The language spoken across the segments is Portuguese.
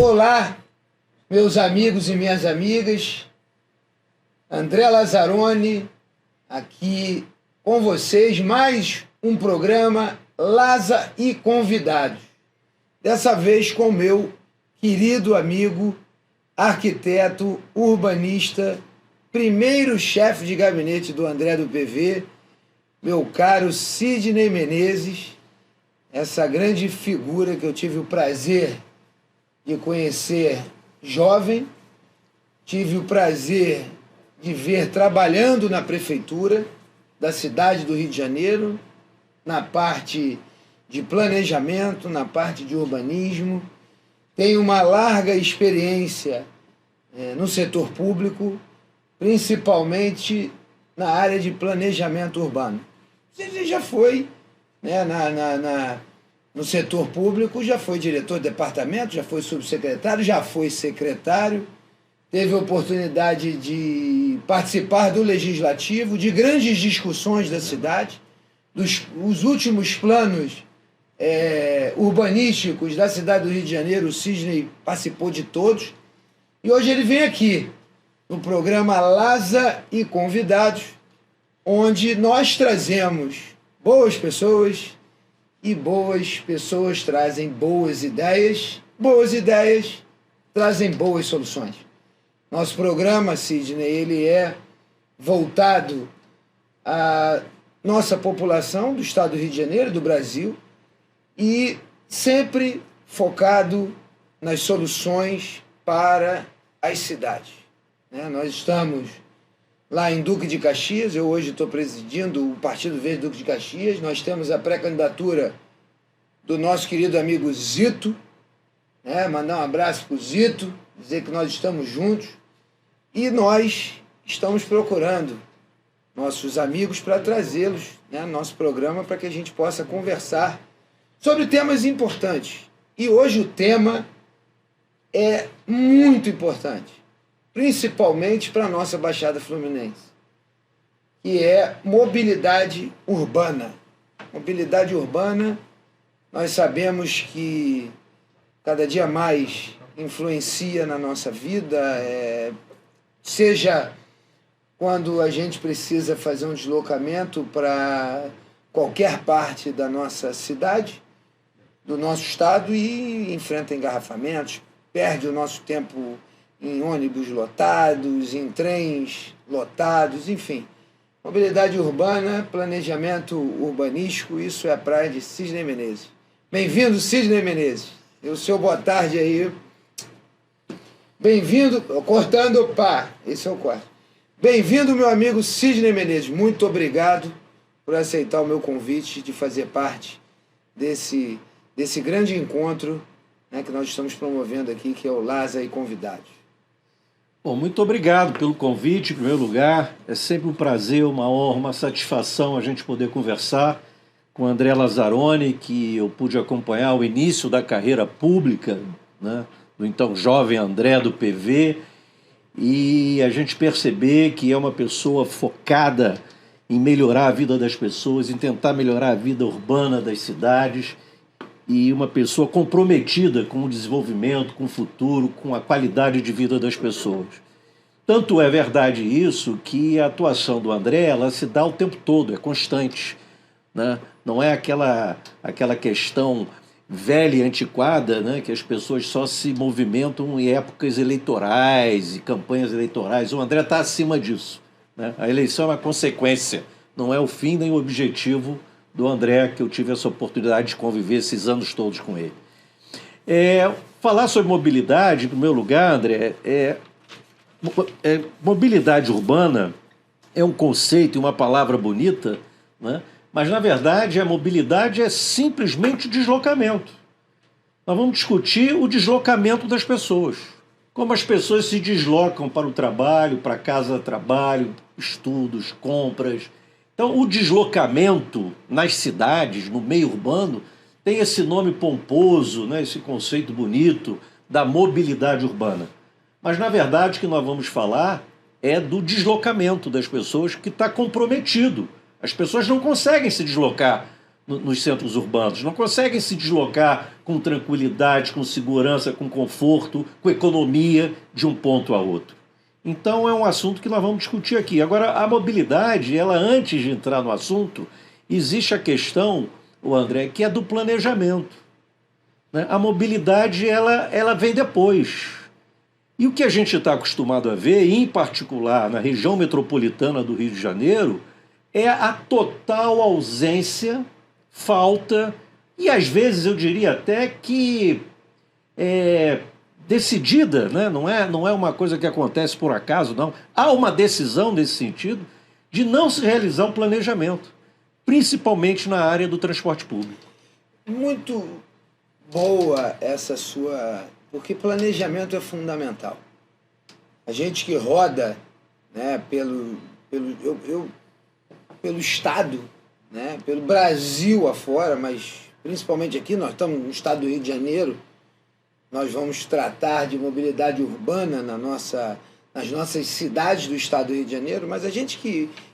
Olá, meus amigos e minhas amigas. André Lazzaroni aqui com vocês, mais um programa Laza e Convidados. Dessa vez com meu querido amigo, arquiteto, urbanista, primeiro chefe de gabinete do André do PV, meu caro Sidney Menezes, essa grande figura que eu tive o prazer de conhecer jovem, tive o prazer de ver trabalhando na prefeitura da cidade do Rio de Janeiro, na parte de planejamento, na parte de urbanismo. Tenho uma larga experiência no setor público, principalmente na área de planejamento urbano. Você já foi, né, no setor público, já foi diretor de departamento, já foi subsecretário, já foi secretário, teve a oportunidade de participar do legislativo, de grandes discussões da cidade, os últimos planos urbanísticos da cidade do Rio de Janeiro, o Sidney participou de todos, e hoje ele vem aqui no programa Laza e Convidados, onde nós trazemos boas pessoas, e boas pessoas trazem boas ideias trazem boas soluções. Nosso programa, Sidney, ele é voltado à nossa população do estado do Rio de Janeiro, do Brasil, e sempre focado nas soluções para as cidades. Nós estamos lá em Duque de Caxias, eu hoje estou presidindo o Partido Verde Duque de Caxias, nós temos a pré-candidatura do nosso querido amigo Zito, mandar um abraço para o Zito, dizer que nós estamos juntos, e nós estamos procurando nossos amigos para trazê-los no nosso programa para que a gente possa conversar sobre temas importantes. E hoje o tema é muito importante, principalmente para a nossa Baixada Fluminense, que é mobilidade urbana. Mobilidade urbana, nós sabemos que cada dia mais influencia na nossa vida, seja quando a gente precisa fazer um deslocamento para qualquer parte da nossa cidade, do nosso estado, e enfrenta engarrafamentos, perde o nosso tempo em ônibus lotados, em trens lotados, enfim. Mobilidade urbana, planejamento urbanístico, isso é a praia de Sidney Menezes. Bem-vindo, Sidney Menezes. O seu boa tarde aí. Bem-vindo, cortando, esse é o quarto. Bem-vindo, meu amigo Sidney Menezes. Muito obrigado por aceitar o meu convite de fazer parte desse grande encontro, que nós estamos promovendo aqui, que é o Laza e Convidados. Bom, muito obrigado pelo convite, em primeiro lugar. É sempre um prazer, uma honra, uma satisfação a gente poder conversar com o André Lazzaroni, que eu pude acompanhar o início da carreira pública, do então jovem André do PV, e a gente perceber que é uma pessoa focada em melhorar a vida das pessoas, em tentar melhorar a vida urbana das cidades, e uma pessoa comprometida com o desenvolvimento, com o futuro, com a qualidade de vida das pessoas. Tanto é verdade isso que a atuação do André, ela se dá o tempo todo, é constante, Não é aquela questão velha e antiquada, que as pessoas só se movimentam em épocas eleitorais e campanhas eleitorais. O André está acima disso, A eleição é uma consequência, não é o fim nem o objetivo do André, que eu tive essa oportunidade de conviver esses anos todos com ele. Falar sobre mobilidade, em primeiro lugar, André, mobilidade urbana é um conceito e uma palavra bonita, mas, na verdade, a mobilidade é simplesmente deslocamento. Nós vamos discutir o deslocamento das pessoas, como as pessoas se deslocam para o trabalho, para casa trabalho, estudos, compras. Então, o deslocamento nas cidades, no meio urbano, tem esse nome pomposo, esse conceito bonito da mobilidade urbana. Mas, na verdade, o que nós vamos falar é do deslocamento das pessoas, que está comprometido. As pessoas não conseguem se deslocar nos centros urbanos, não conseguem se deslocar com tranquilidade, com segurança, com conforto, com economia de um ponto a outro. Então é um assunto que nós vamos discutir aqui. Agora, a mobilidade, ela antes de entrar no assunto, existe a questão, o André, que é do planejamento, né? A mobilidade, ela vem depois. E o que a gente está acostumado a ver, em particular na região metropolitana do Rio de Janeiro, é a total ausência, falta, e às vezes eu diria até que decidida, né? Não é uma coisa que acontece por acaso, não. Há uma decisão nesse sentido de não se realizar um planejamento, principalmente na área do transporte público. Muito boa essa sua... Porque planejamento é fundamental. A gente que roda, né, pelo Estado, né, pelo Brasil afora, mas principalmente aqui, nós estamos no estado do Rio de Janeiro, nós vamos tratar de mobilidade urbana nas nossas cidades do estado do Rio de Janeiro, mas a gente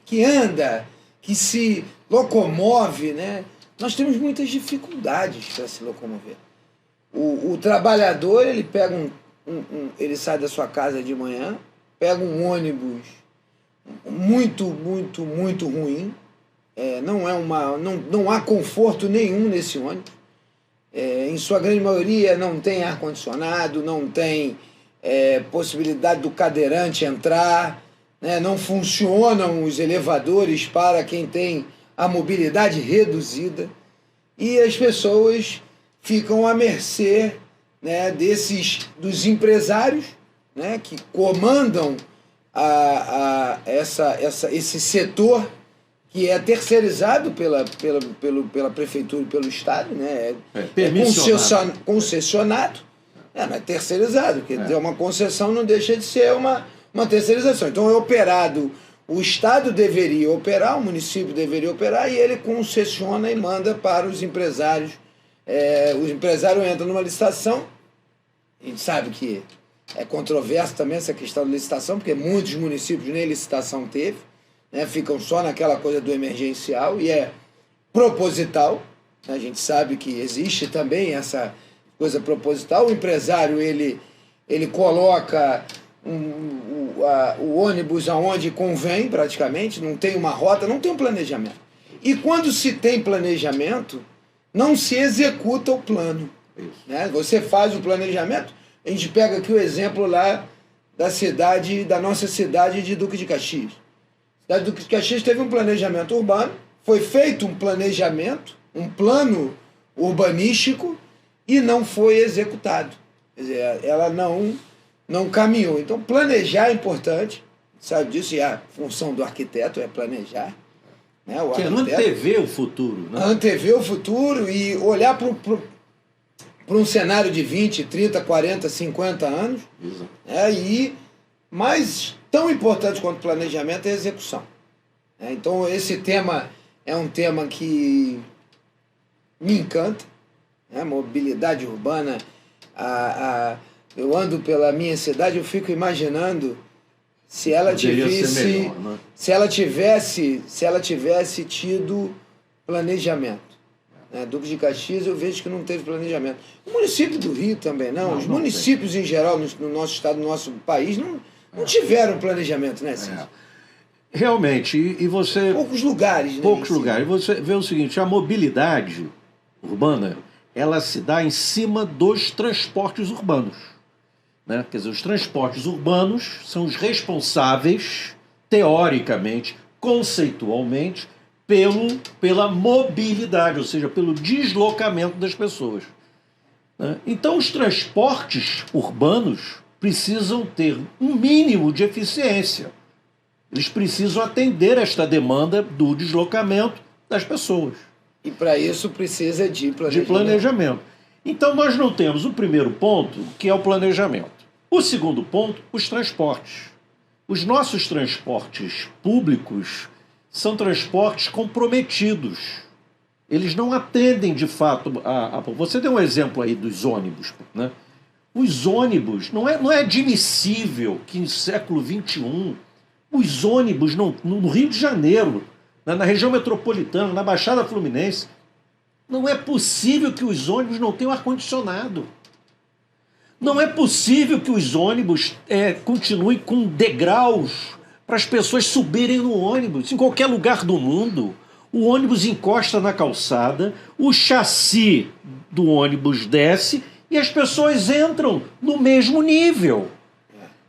que anda, que se locomove, né, nós temos muitas dificuldades para se locomover. O trabalhador, ele pega ele sai da sua casa de manhã, pega um ônibus muito ruim, não há conforto nenhum nesse ônibus. Em sua grande maioria não tem ar-condicionado, não tem possibilidade do cadeirante entrar, né? Não funcionam os elevadores para quem tem a mobilidade reduzida, e as pessoas ficam à mercê, né, dos empresários, né, que comandam esse setor que é terceirizado pela prefeitura e pelo Estado, né? Concessionado, não é terceirizado, porque ter uma concessão não deixa de ser uma terceirização. Então é operado, o Estado deveria operar, o município deveria operar, e ele concessiona e manda para os empresários. O empresário entra numa licitação, a gente sabe que é controverso também essa questão da licitação, porque muitos municípios nem licitação teve, né, ficam só naquela coisa do emergencial, e é proposital, né, a gente sabe que existe também essa coisa proposital. O empresário ele coloca o ônibus aonde convém, praticamente, não tem uma rota, não tem um planejamento. E quando se tem planejamento, não se executa o plano. Né? Você faz o planejamento, a gente pega aqui o exemplo lá da nossa cidade de Duque de Caxias. A cidade de Duque de Caxias teve um planejamento urbano, foi feito um planejamento, um plano urbanístico, e não foi executado. Quer dizer, ela não caminhou. Então, planejar é importante, sabe disso, e a função do arquiteto é planejar. Né? Que é antever o futuro. Né? Antever o futuro e olhar para um cenário de 20, 30, 40, 50 anos. Né? Mas tão importante quanto o planejamento é a execução. Então, esse tema é um tema que me encanta. Né? Mobilidade urbana. Eu ando pela minha cidade, eu fico imaginando se ela tivesse tido planejamento. Duque de Caxias, eu vejo que não teve planejamento. O município do Rio também não. Os municípios em geral no nosso estado, no nosso país, não tiveram planejamento, né, Cíntia? Realmente, e você... Poucos lugares, né? Poucos lugares. E você vê o seguinte, a mobilidade urbana, ela se dá em cima dos transportes urbanos. Né? Quer dizer, os transportes urbanos são os responsáveis, teoricamente, conceitualmente, pela mobilidade, ou seja, pelo deslocamento das pessoas. Né? Então, os transportes urbanos precisam ter um mínimo de eficiência. Eles precisam atender esta demanda do deslocamento das pessoas. E para isso precisa de planejamento. Então, nós não temos o primeiro ponto, que é o planejamento. O segundo ponto, os transportes. Os nossos transportes públicos são transportes comprometidos. Eles não atendem, de fato, Você deu um exemplo aí dos ônibus. Né? Os ônibus, não é admissível que no século XXI, os ônibus no Rio de Janeiro, na região metropolitana, na Baixada Fluminense, Não é possível que os ônibus não tenham ar-condicionado. Não é possível que os ônibus continuem com degraus para as pessoas subirem no ônibus. Em qualquer lugar do mundo, o ônibus encosta na calçada, o chassi do ônibus desce e as pessoas entram no mesmo nível.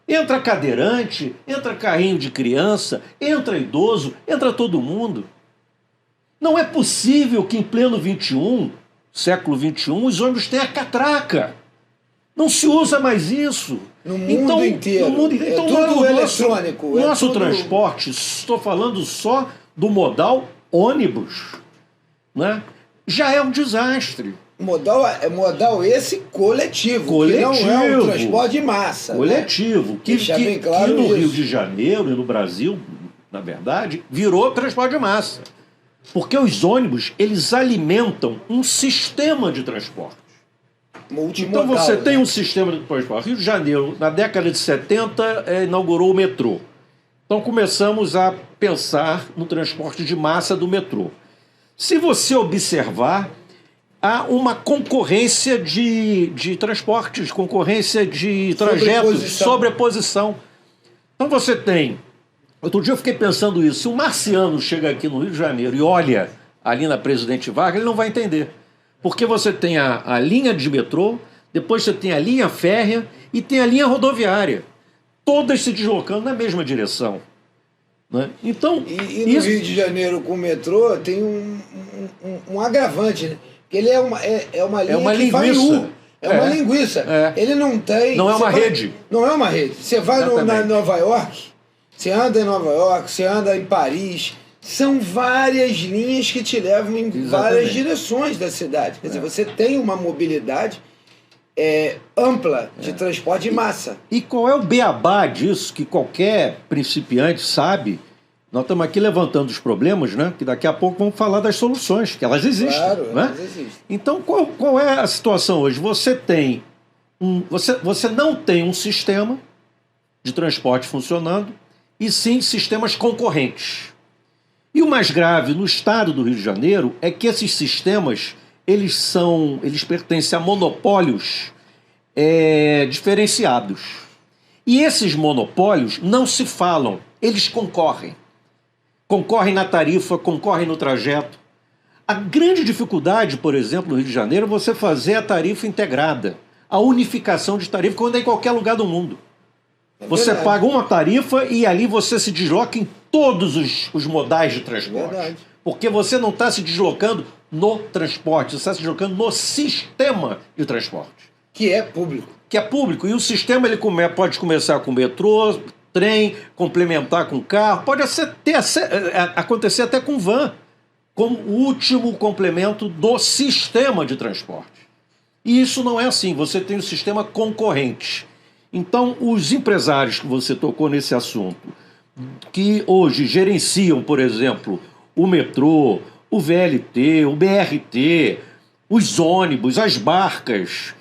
Entra cadeirante, entra carrinho de criança, entra idoso, entra todo mundo. Não é possível que em pleno século XXI, os ônibus tenham a catraca. Não se usa mais isso. No mundo inteiro. Então, tudo eletrônico. Nosso transporte, estou falando só do modal ônibus, né? Já é um desastre. Modal esse coletivo, que não é um transporte de massa. Coletivo, né? que no isso. Rio de Janeiro e no Brasil, na verdade, virou transporte de massa. Porque os ônibus, eles alimentam um sistema de transporte. Multimodal, então você tem um sistema de transporte. Rio de Janeiro, na década de 70, inaugurou o metrô. Então começamos a pensar no transporte de massa do metrô. Se você observar, há uma concorrência de transportes, concorrência de trajetos, sobreposição. Então você tem... Outro dia eu fiquei pensando isso. Se um marciano chega aqui no Rio de Janeiro e olha ali na Presidente Vargas, ele não vai entender. Porque você tem a linha de metrô, depois você tem a linha férrea e tem a linha rodoviária. Todas se deslocando na mesma direção. Né? Então, e no Rio de Janeiro com o metrô tem um agravante, né? Porque ele é uma linha que vai em U. É uma linguiça. Ele não tem... Não é uma rede. Não é uma rede. Você vai na Nova York, você anda em Nova York, você anda em Paris... São várias linhas que te levam em várias direções da cidade. Quer dizer, você tem uma mobilidade ampla de transporte de massa. E qual é o beabá disso que qualquer principiante sabe? Nós estamos aqui levantando os problemas, né? Que daqui a pouco vamos falar das soluções, que elas existem. Claro, né? elas existem. Então, qual é a situação hoje? Você não tem um sistema de transporte funcionando, e sim sistemas concorrentes. E o mais grave no estado do Rio de Janeiro é que esses sistemas, eles pertencem a monopólios diferenciados. E esses monopólios não se falam, eles concorrem. Concorrem na tarifa, concorrem no trajeto. A grande dificuldade, por exemplo, no Rio de Janeiro, é você fazer a tarifa integrada, a unificação de tarifa, quando é em qualquer lugar do mundo. Você paga uma tarifa e ali você se desloca em todos os modais de transporte. Verdade. Porque você não está se deslocando no transporte, você está se deslocando no sistema de transporte. Que é público. Que é público. E o sistema ele pode começar com metrô, trem, complementar com carro, pode acontecer até com van, como último complemento do sistema de transporte. E isso não é assim, você tem um sistema concorrente. Então, os empresários que você tocou nesse assunto, que hoje gerenciam, por exemplo, o metrô, o VLT, o BRT, os ônibus, as barcas,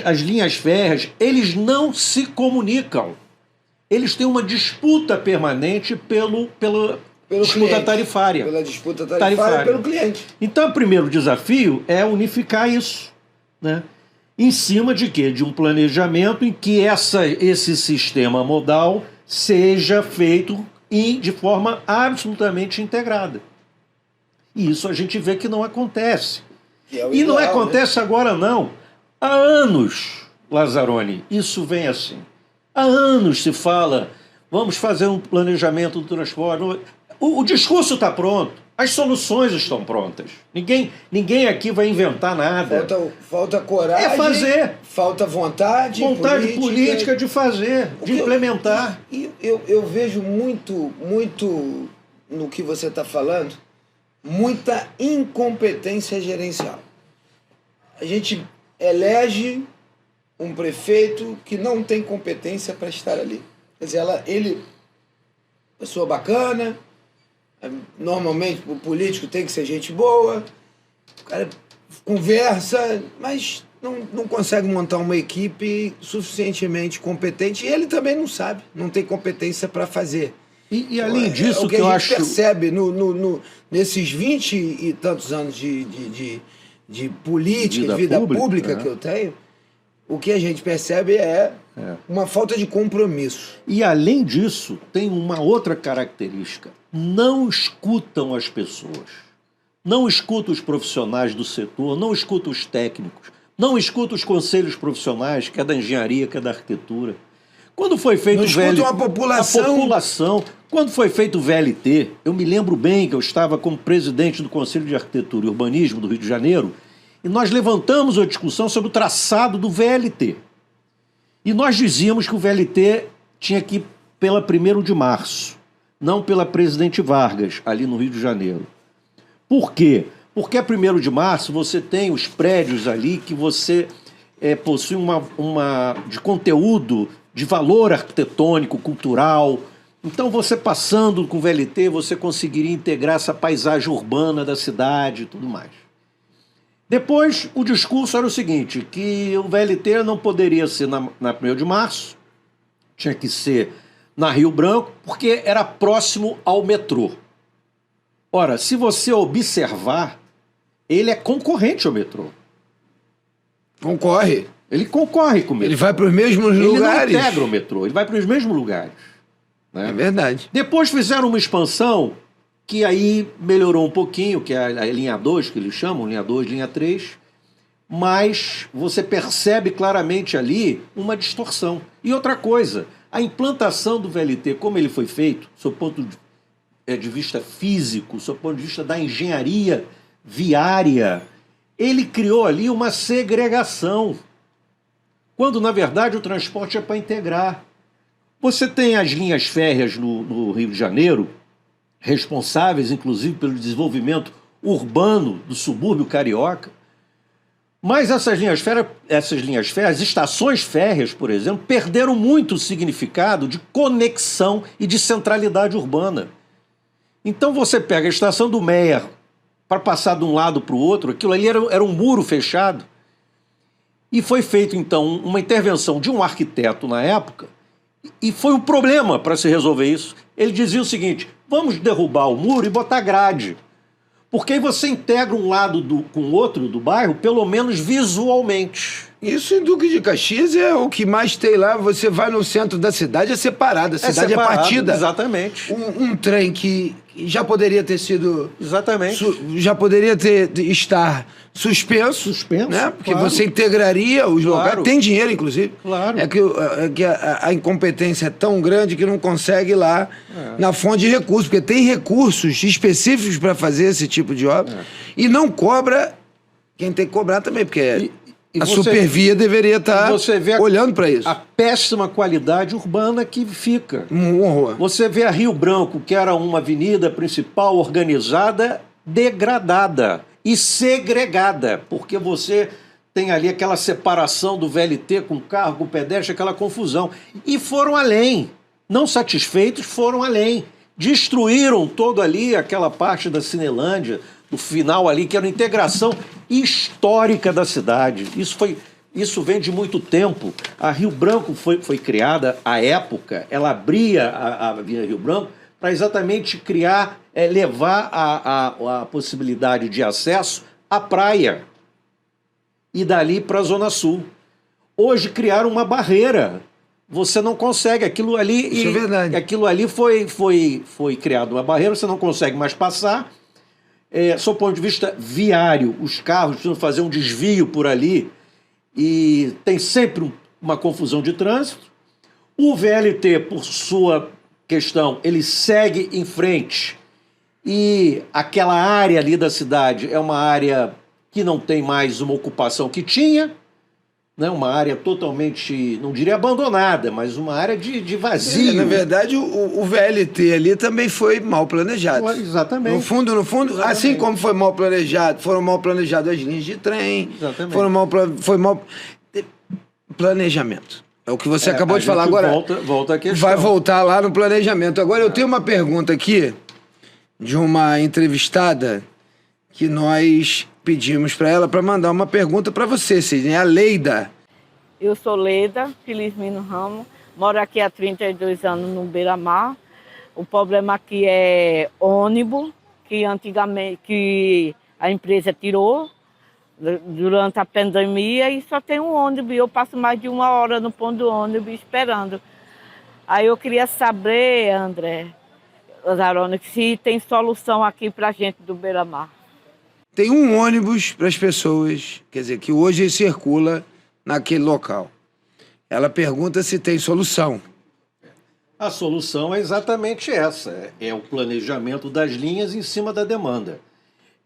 as linhas férreas, eles não se comunicam. Eles têm uma disputa permanente pela disputa cliente, tarifária. Pela disputa tarifária pelo cliente. Então, o primeiro desafio é unificar isso, né? Em cima de quê? De um planejamento em que esse sistema modal seja feito de forma absolutamente integrada. E isso a gente vê que não acontece. E não acontece agora, não. Há anos, Lazzaroni, isso vem assim. Há anos se fala, vamos fazer um planejamento do transporte. O discurso está pronto. As soluções estão prontas. Ninguém aqui vai inventar nada. Falta coragem. É fazer. Falta vontade. Vontade política de fazer, de implementar. Eu vejo muito no que você está falando, muita incompetência gerencial. A gente elege um prefeito que não tem competência para estar ali. Quer dizer, pessoa bacana. Normalmente o político tem que ser gente boa, o cara conversa, mas não consegue montar uma equipe suficientemente competente, e ele também não sabe, não tem competência para fazer. E além disso, é o que eu a acho... gente percebe nesses 20 e tantos anos de política, vida pública que eu tenho, o que a gente percebe é uma falta de compromisso. E além disso, tem uma outra característica. Não escutam as pessoas. Não escutam os profissionais do setor, não escutam os técnicos, não escutam os conselhos profissionais, que é da engenharia, que é da arquitetura. Quando foi feito o VLT... a população. A população. Quando foi feito o VLT, eu me lembro bem que eu estava como presidente do Conselho de Arquitetura e Urbanismo do Rio de Janeiro, e nós levantamos a discussão sobre o traçado do VLT. E nós dizíamos que o VLT tinha que ir pela 1º de março, não pela Presidente Vargas, ali no Rio de Janeiro. Por quê? Porque a 1º de março você tem os prédios ali que você possui de conteúdo, de valor arquitetônico, cultural. Então você passando com o VLT, você conseguiria integrar essa paisagem urbana da cidade e tudo mais. Depois, o discurso era o seguinte, que o VLT não poderia ser na 1º de março, tinha que ser na Rio Branco, porque era próximo ao metrô. Ora, se você observar, ele é concorrente ao metrô. Concorre. Ele concorre com o metrô. Ele vai para os mesmos lugares. Ele não integra o metrô, ele vai para os mesmos lugares. Né? É verdade. Depois fizeram uma expansão que aí melhorou um pouquinho, que é a linha 2, que eles chamam, linha 2, linha 3, mas você percebe claramente ali uma distorção. E outra coisa, a implantação do VLT, como ele foi feito, do ponto de vista físico, do ponto de vista da engenharia viária, ele criou ali uma segregação, quando, na verdade, o transporte é para integrar. Você tem as linhas férreas no Rio de Janeiro, responsáveis, inclusive, pelo desenvolvimento urbano do subúrbio carioca, mas essas linhas férreas, estações férreas, por exemplo, perderam muito o significado de conexão e de centralidade urbana. Então você pega a estação do Meyer para passar de um lado para o outro, aquilo ali era um muro fechado. E foi feito, então, uma intervenção de um arquiteto na época, e foi um problema para se resolver isso. Ele dizia o seguinte, vamos derrubar o muro e botar grade, porque aí você integra um lado com o outro do bairro, pelo menos visualmente. Isso em Duque de Caxias é o que mais tem lá. Você vai no centro da cidade, é separado. A cidade é partida. Exatamente. Um trem que já poderia ter sido... Exatamente. Já poderia estar suspenso. Suspenso, né? Porque você integraria os locais. Tem dinheiro, inclusive. Claro. É que a incompetência é tão grande que não consegue ir lá na fonte de recursos. Porque tem recursos específicos para fazer esse tipo de obra. E não cobra quem tem que cobrar também, porque... A Supervia deveria estar olhando para isso. A péssima qualidade urbana que fica. Um horror. Você vê a Rio Branco, que era uma avenida principal organizada, degradada e segregada, porque você tem ali aquela separação do VLT com carro, com pedestre, aquela confusão. E foram além. Não satisfeitos, foram além. Destruíram todo ali aquela parte da Cinelândia, do final ali, que era uma integração histórica da cidade. Isso vem de muito tempo. A Rio Branco foi criada à época, ela abria a Avenida Rio Branco para exatamente levar a possibilidade de acesso à praia e dali para a Zona Sul. Hoje criaram uma barreira. Você não consegue, aquilo ali... Isso é verdade. Aquilo ali foi criado uma barreira, você não consegue mais passar. Sob o ponto de vista viário, os carros precisam fazer um desvio por ali e tem sempre uma confusão de trânsito. O VLT, por sua questão, ele segue em frente e aquela área ali da cidade é uma área que não tem mais uma ocupação que tinha, né? Uma área totalmente, não diria abandonada, mas uma área de vazio. Na verdade, o VLT ali também foi mal planejado. Exatamente. No fundo, exatamente. Assim como foi mal planejado, foram mal planejadas as linhas de trem, foi mal planejamento. É o que você acabou de falar agora. Volta a questão. Vai voltar lá no planejamento. Agora, eu tenho uma pergunta aqui de uma entrevistada que nós pedimos para ela para mandar uma pergunta para você, Sidney. A Leida. Eu sou Leida Felizmino Ramos, moro aqui há 32 anos no Beira-Mar. O problema aqui é ônibus, que antigamente que a empresa tirou durante a pandemia e só tem um ônibus. E eu passo mais de 1 hora no ponto do ônibus esperando. Aí eu queria saber, André Lazzaroni, se tem solução aqui para a gente do Beira-Mar. Tem um ônibus para as pessoas, quer dizer, que hoje circula naquele local. Ela pergunta se tem solução. A solução é exatamente essa, é o planejamento das linhas em cima da demanda.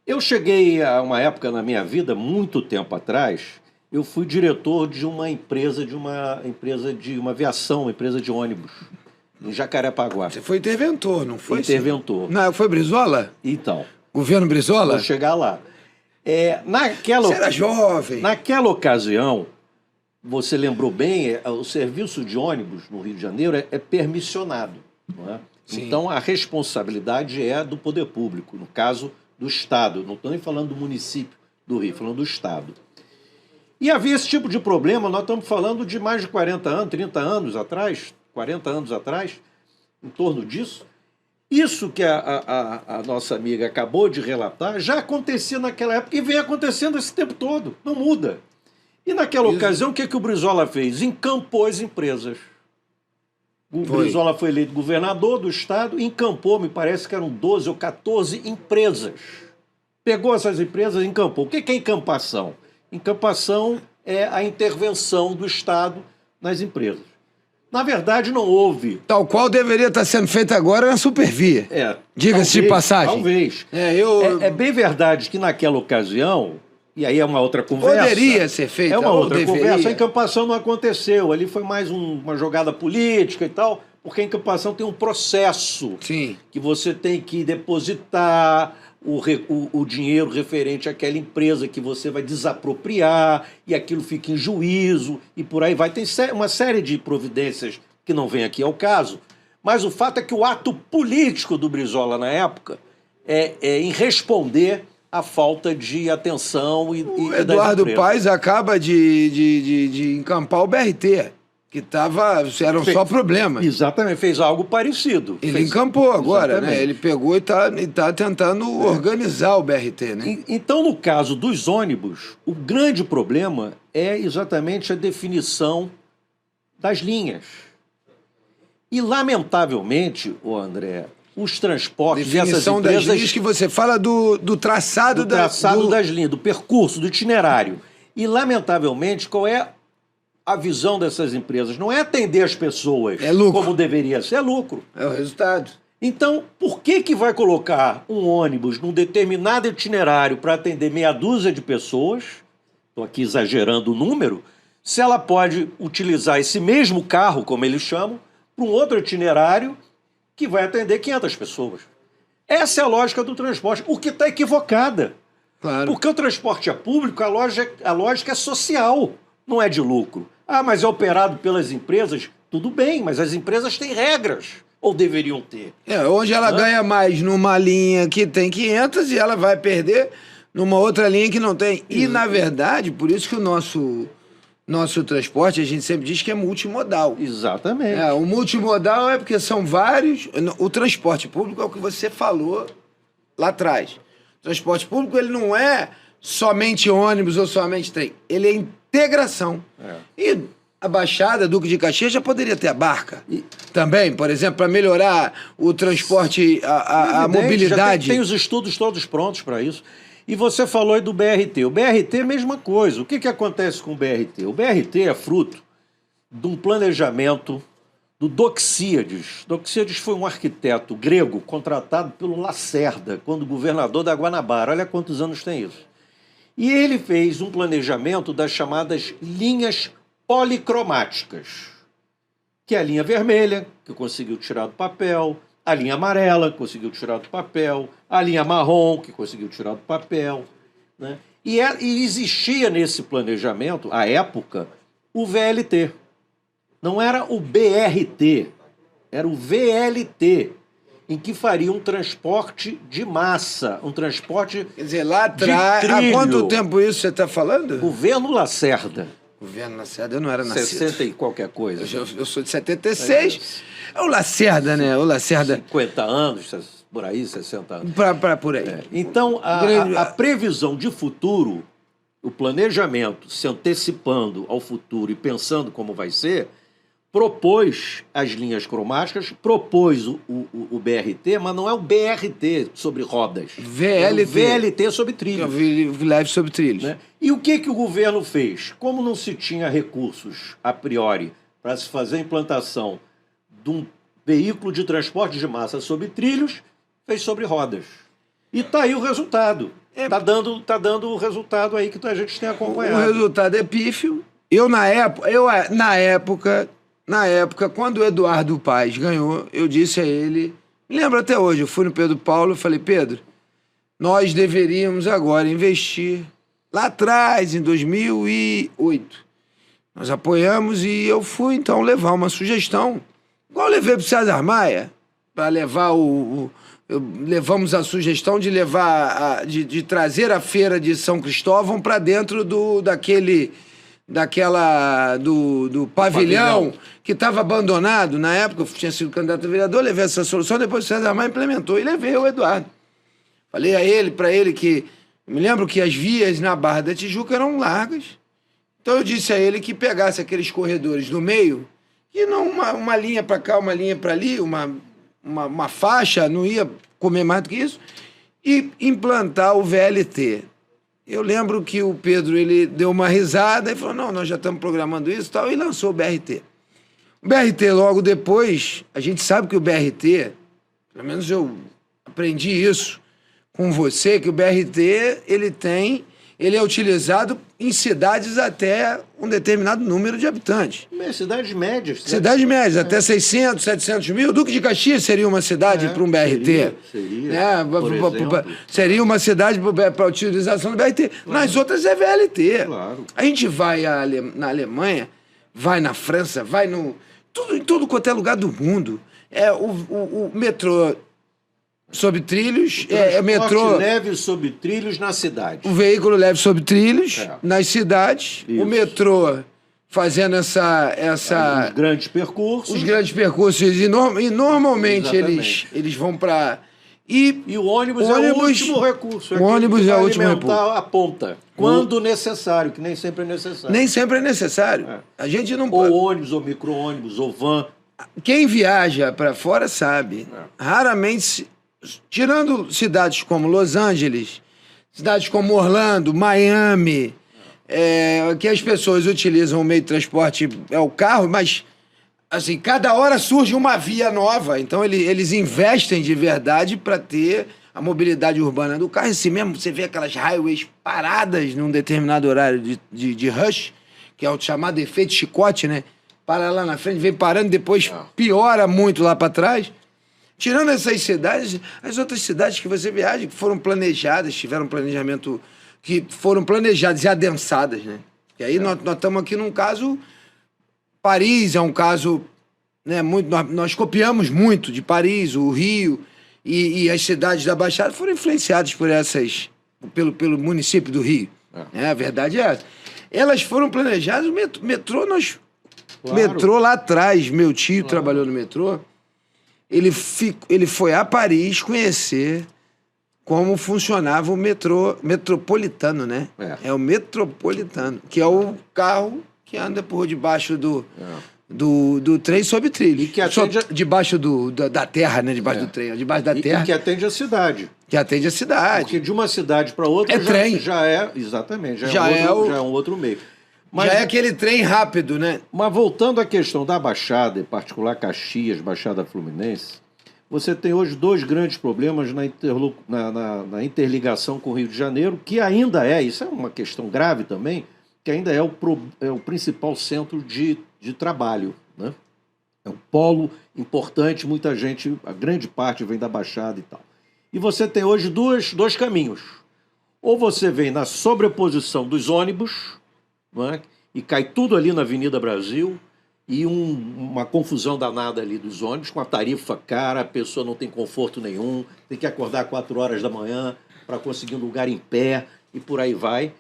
Eu cheguei a uma época na minha vida, muito tempo atrás, eu fui diretor de uma empresa de uma aviação, uma empresa de ônibus, em Jacarepaguá. Você foi interventor, não foi? Interventor. Não, foi Brizola? Então. Governo Brizola? Vou chegar lá. Você era jovem. Naquela ocasião, você lembrou bem, o serviço de ônibus no Rio de Janeiro é permissionado. Não é? Então, a responsabilidade é do poder público, no caso do Estado. Não estou nem falando do município do Rio, falando do Estado. E havia esse tipo de problema, nós estamos falando de mais de 40 anos, 30 anos atrás, 40 anos atrás, em torno disso. Isso que a nossa amiga acabou de relatar já acontecia naquela época e vem acontecendo esse tempo todo, não muda. E naquela ocasião, o que o Brizola fez? Encampou as empresas. O Brizola foi eleito governador do estado, encampou, me parece que eram 12 ou 14 empresas. Pegou essas empresas e encampou. O que é encampação? Encampação é a intervenção do Estado nas empresas. Na verdade, não houve. Tal qual deveria estar sendo feito agora na Supervia. Diga-se de passagem. Talvez. É bem verdade que naquela ocasião, e aí é uma outra conversa. Poderia ser feito. É uma outra conversa. A encampação não aconteceu. Ali foi mais uma jogada política e tal, porque a encampação tem um processo. Sim. Que você tem que depositar o dinheiro referente àquela empresa que você vai desapropriar e aquilo fica em juízo e por aí vai. Tem uma série de providências que não vem aqui ao caso, mas o fato é que o ato político do Brizola na época é em responder à falta de atenção e o Eduardo Paes acaba de encampar o BRT. Que eram só problemas. Exatamente, fez algo parecido. Ele encampou agora, né? Ele pegou e tá tentando organizar o BRT, né? Então, no caso dos ônibus, o grande problema é exatamente a definição das linhas. E, lamentavelmente, André, os transportes definição dessas empresas... das linhas que você fala do traçado... Do traçado das linhas, do percurso, do itinerário. E, lamentavelmente, qual é a visão dessas empresas? Não é atender as pessoas como deveria ser, é lucro. É o resultado. Então, por que vai colocar um ônibus num determinado itinerário para atender meia dúzia de pessoas, estou aqui exagerando o número, se ela pode utilizar esse mesmo carro, como eles chamam, para um outro itinerário que vai atender 500 pessoas? Essa é a lógica do transporte, o que está equivocada. Claro. Porque o transporte é público, a lógica é social, não é de lucro. Ah, mas é operado pelas empresas? Tudo bem, mas as empresas têm regras, ou deveriam ter. Onde ela ganha mais numa linha que tem 500 e ela vai perder numa outra linha que não tem. E, na verdade, por isso que o nosso transporte, a gente sempre diz que é multimodal. Exatamente. O multimodal é porque são vários... O transporte público é o que você falou lá atrás. O transporte público, ele não é somente ônibus ou somente trem. Ele é integração. E a Baixada, Duque de Caxias, já poderia ter a barca. Também, por exemplo, para melhorar o transporte, a mobilidade. Já tem os estudos todos prontos para isso. E você falou aí do BRT. O BRT é a mesma coisa. O que acontece com o BRT? O BRT é fruto de um planejamento do Doxíades. Doxíades foi um arquiteto grego contratado pelo Lacerda, quando governador da Guanabara. Olha quantos anos tem isso. E ele fez um planejamento das chamadas linhas policromáticas, que é a linha vermelha, que conseguiu tirar do papel, a linha amarela, que conseguiu tirar do papel, a linha marrom, que conseguiu tirar do papel, né? E existia nesse planejamento, à época, o VLT. Não era o BRT, era o VLT, em que faria um transporte de massa, um transporte... Quer dizer, lá atrás... Há quanto tempo isso você está falando? Governo Lacerda. Governo Lacerda, eu não era nascido. 60 e qualquer coisa. Eu sou de 76. É o Lacerda, né? O Lacerda. 50 anos, por aí, 60 anos. Por aí. Então, a previsão de futuro, o planejamento se antecipando ao futuro e pensando como vai ser, propôs as linhas cromáticas, propôs o BRT, mas não é o BRT sobre rodas. VLT. É o VLT sobre trilhos. Leve sobre trilhos. Né? E o que o governo fez? Como não se tinha recursos, a priori, para se fazer a implantação de um veículo de transporte de massa sobre trilhos, fez sobre rodas. E está aí o resultado. Está dando o resultado aí que a gente tem acompanhado. O resultado é pífio. Na época, quando o Eduardo Paes ganhou, eu disse a ele, me lembro até hoje, eu fui no Pedro Paulo e falei, Pedro, nós deveríamos agora investir lá atrás, em 2008. Nós apoiamos e eu fui, então, levar uma sugestão, igual eu levei para o César Maia, para levar levamos a sugestão de levar, de trazer a feira de São Cristóvão para dentro do pavilhão que estava abandonado. Na época, eu tinha sido candidato a vereador, levei essa solução, depois o César Maia implementou e levei o Eduardo. Falei para ele que, eu me lembro que as vias na Barra da Tijuca eram largas, então eu disse a ele que pegasse aqueles corredores no meio, e não uma linha para cá, uma linha para ali, uma faixa, não ia comer mais do que isso, e implantar o VLT. Eu lembro que o Pedro, ele deu uma risada e falou, não, nós já estamos programando isso e tal, e lançou o BRT. O BRT, logo depois, a gente sabe que o BRT, pelo menos eu aprendi isso com você, que o BRT, ele é utilizado em cidades até um determinado número de habitantes. Cidades médias. Cidades médias, até 600, 700 mil. Duque de Caxias seria uma cidade para um BRT. Seria, seria uma cidade para a utilização do BRT. Claro. Nas outras é VLT. Claro. A gente vai na Alemanha, vai na França, vai em todo quanto é lugar do mundo. O metrô sobre trilhos, metrô leve sobre trilhos na cidade. O veículo leve sobre trilhos nas cidades. Isso. O metrô fazendo os grandes percursos. Os grandes percursos. E normalmente eles vão para... E o ônibus é o último recurso. O ônibus é o último recurso. A ponta. Quando necessário, que nem sempre é necessário. Nem sempre é necessário. A gente não pode... Ou ônibus, ou micro-ônibus, ou van. Quem viaja para fora sabe. Raramente... Tirando cidades como Los Angeles, cidades como Orlando, Miami, que as pessoas utilizam o meio de transporte, é o carro, mas assim, cada hora surge uma via nova. Então eles investem de verdade para ter a mobilidade urbana do carro. Assim mesmo, você vê aquelas highways paradas num determinado horário de rush, que é o chamado efeito chicote, né? Para lá na frente, vem parando, depois piora muito lá para trás. Tirando essas cidades, as outras cidades que você viaja, que foram planejadas, tiveram planejamento, que foram planejadas e adensadas, né? E aí nós estamos aqui num caso... Paris é um caso... Né, nós copiamos muito de Paris, o Rio, e as cidades da Baixada foram influenciadas por pelo município do Rio. A verdade é essa. Elas foram planejadas, o metrô, metrô lá atrás, meu tio trabalhou no metrô, ele foi a Paris conhecer como funcionava o metropolitano, né? É o metropolitano, que é o carro que anda por debaixo do trem sob trilho. Que atende debaixo da terra, né? Debaixo do trem, debaixo da terra. E que atende a cidade. Que atende a cidade. Porque de uma cidade para outra trem. Já é, exatamente, já é um outro meio. Mas já é aquele trem rápido, né? Mas voltando à questão da Baixada, em particular Caxias, Baixada Fluminense, você tem hoje dois grandes problemas na interligação com o Rio de Janeiro, que ainda isso é uma questão grave também, que ainda é o principal centro de trabalho, né? É um polo importante, muita gente, a grande parte vem da Baixada e tal. E você tem hoje dois caminhos. Ou você vem na sobreposição dos ônibus, né, e cai tudo ali na Avenida Brasil, e uma confusão danada ali dos ônibus, com a tarifa cara, a pessoa não tem conforto nenhum, tem que acordar 4 horas da manhã para conseguir um lugar em pé, e por aí vai.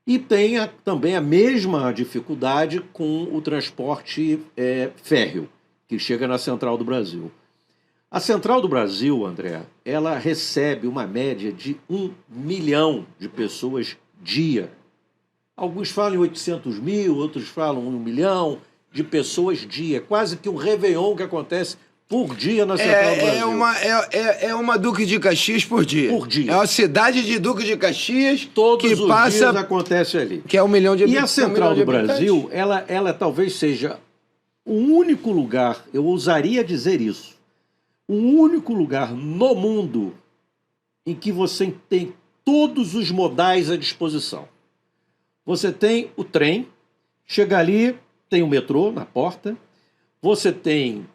E tem também a mesma dificuldade com o transporte férreo, que chega na Central do Brasil. A Central do Brasil, André, ela recebe uma média de 1 milhão de pessoas dia. Alguns falam em 800 mil, outros falam 1 milhão de pessoas dia. Quase que um Réveillon que acontece por dia na Central do Brasil. É uma Duque de Caxias por dia. Por dia. É uma cidade de Duque de Caxias Todos que os passa, dias acontece ali. que é 1 milhão de E a habitantes. Central do Brasil, ela talvez seja o único lugar, eu ousaria dizer isso, o único lugar no mundo em que você tem todos os modais à disposição. Você tem o trem, chega ali, tem o metrô na porta, você tem,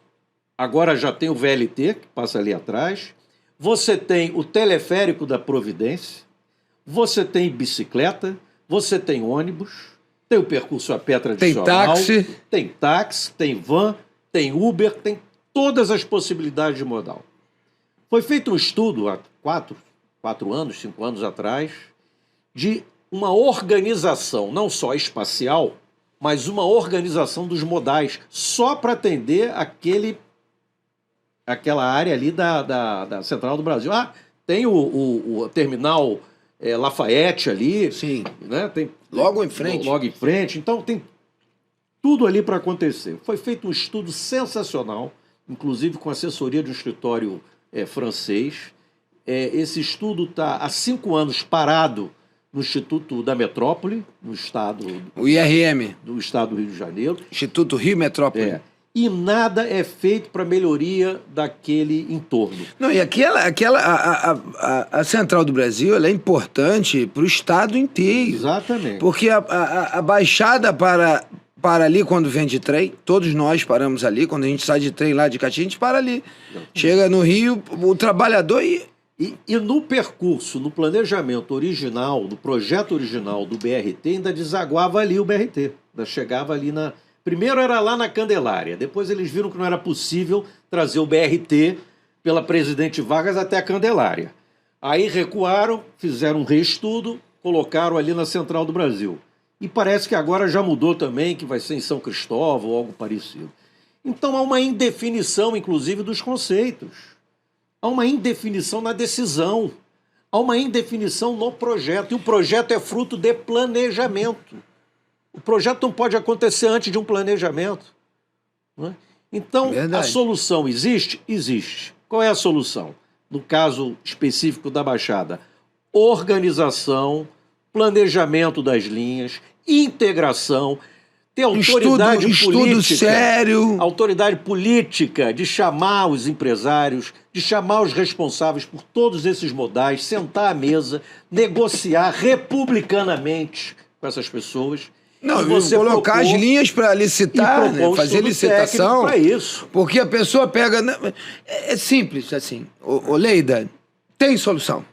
agora já tem o VLT, que passa ali atrás, você tem o teleférico da Providência, você tem bicicleta, você tem ônibus, tem o percurso a pé tradicional, tem táxi, tem van, tem Uber, tem todas as possibilidades de modal. Foi feito um estudo há 4 anos, 5 anos atrás, de uma organização, não só espacial, mas uma organização dos modais, só para atender aquela área ali da Central do Brasil. Ah, tem o terminal Lafayette ali. Sim. Né? Tem, logo em frente. Logo em frente. Então tem tudo ali para acontecer. Foi feito um estudo sensacional, inclusive com assessoria de um escritório francês. Esse estudo está há 5 anos parado no Instituto da Metrópole, no estado... O IRM. Do estado do Rio de Janeiro. Instituto Rio Metrópole. E nada é feito para melhoria daquele entorno. Não, e a Central do Brasil ela é importante para o estado inteiro. Exatamente. Porque a baixada para ali quando vem de trem, todos nós paramos ali, quando a gente sai de trem lá de Caxias, a gente para ali. Chega no Rio, o trabalhador... E no percurso, no planejamento original, no projeto original do BRT, ainda desaguava ali o BRT. Ainda chegava ali na... Primeiro era lá na Candelária, depois eles viram que não era possível trazer o BRT pela Presidente Vargas até a Candelária. Aí recuaram, fizeram um reestudo, colocaram ali na Central do Brasil. E parece que agora já mudou também, que vai ser em São Cristóvão ou algo parecido. Então há uma indefinição, inclusive, dos conceitos. Há uma indefinição na decisão, há uma indefinição no projeto, e o projeto é fruto de planejamento. O projeto não pode acontecer antes de um planejamento. Né? Então, a solução existe? Existe. Qual é a solução? No caso específico da Baixada, organização, planejamento das linhas, integração, ter autoridade estudo sério. Autoridade política de chamar os empresários, de chamar os responsáveis por todos esses modais, sentar à mesa, negociar republicanamente com essas pessoas. Não, você colocar as linhas para licitar, né? Fazer licitação. Para isso. Porque a pessoa pega... É simples, assim. Ô Leida, tem solução.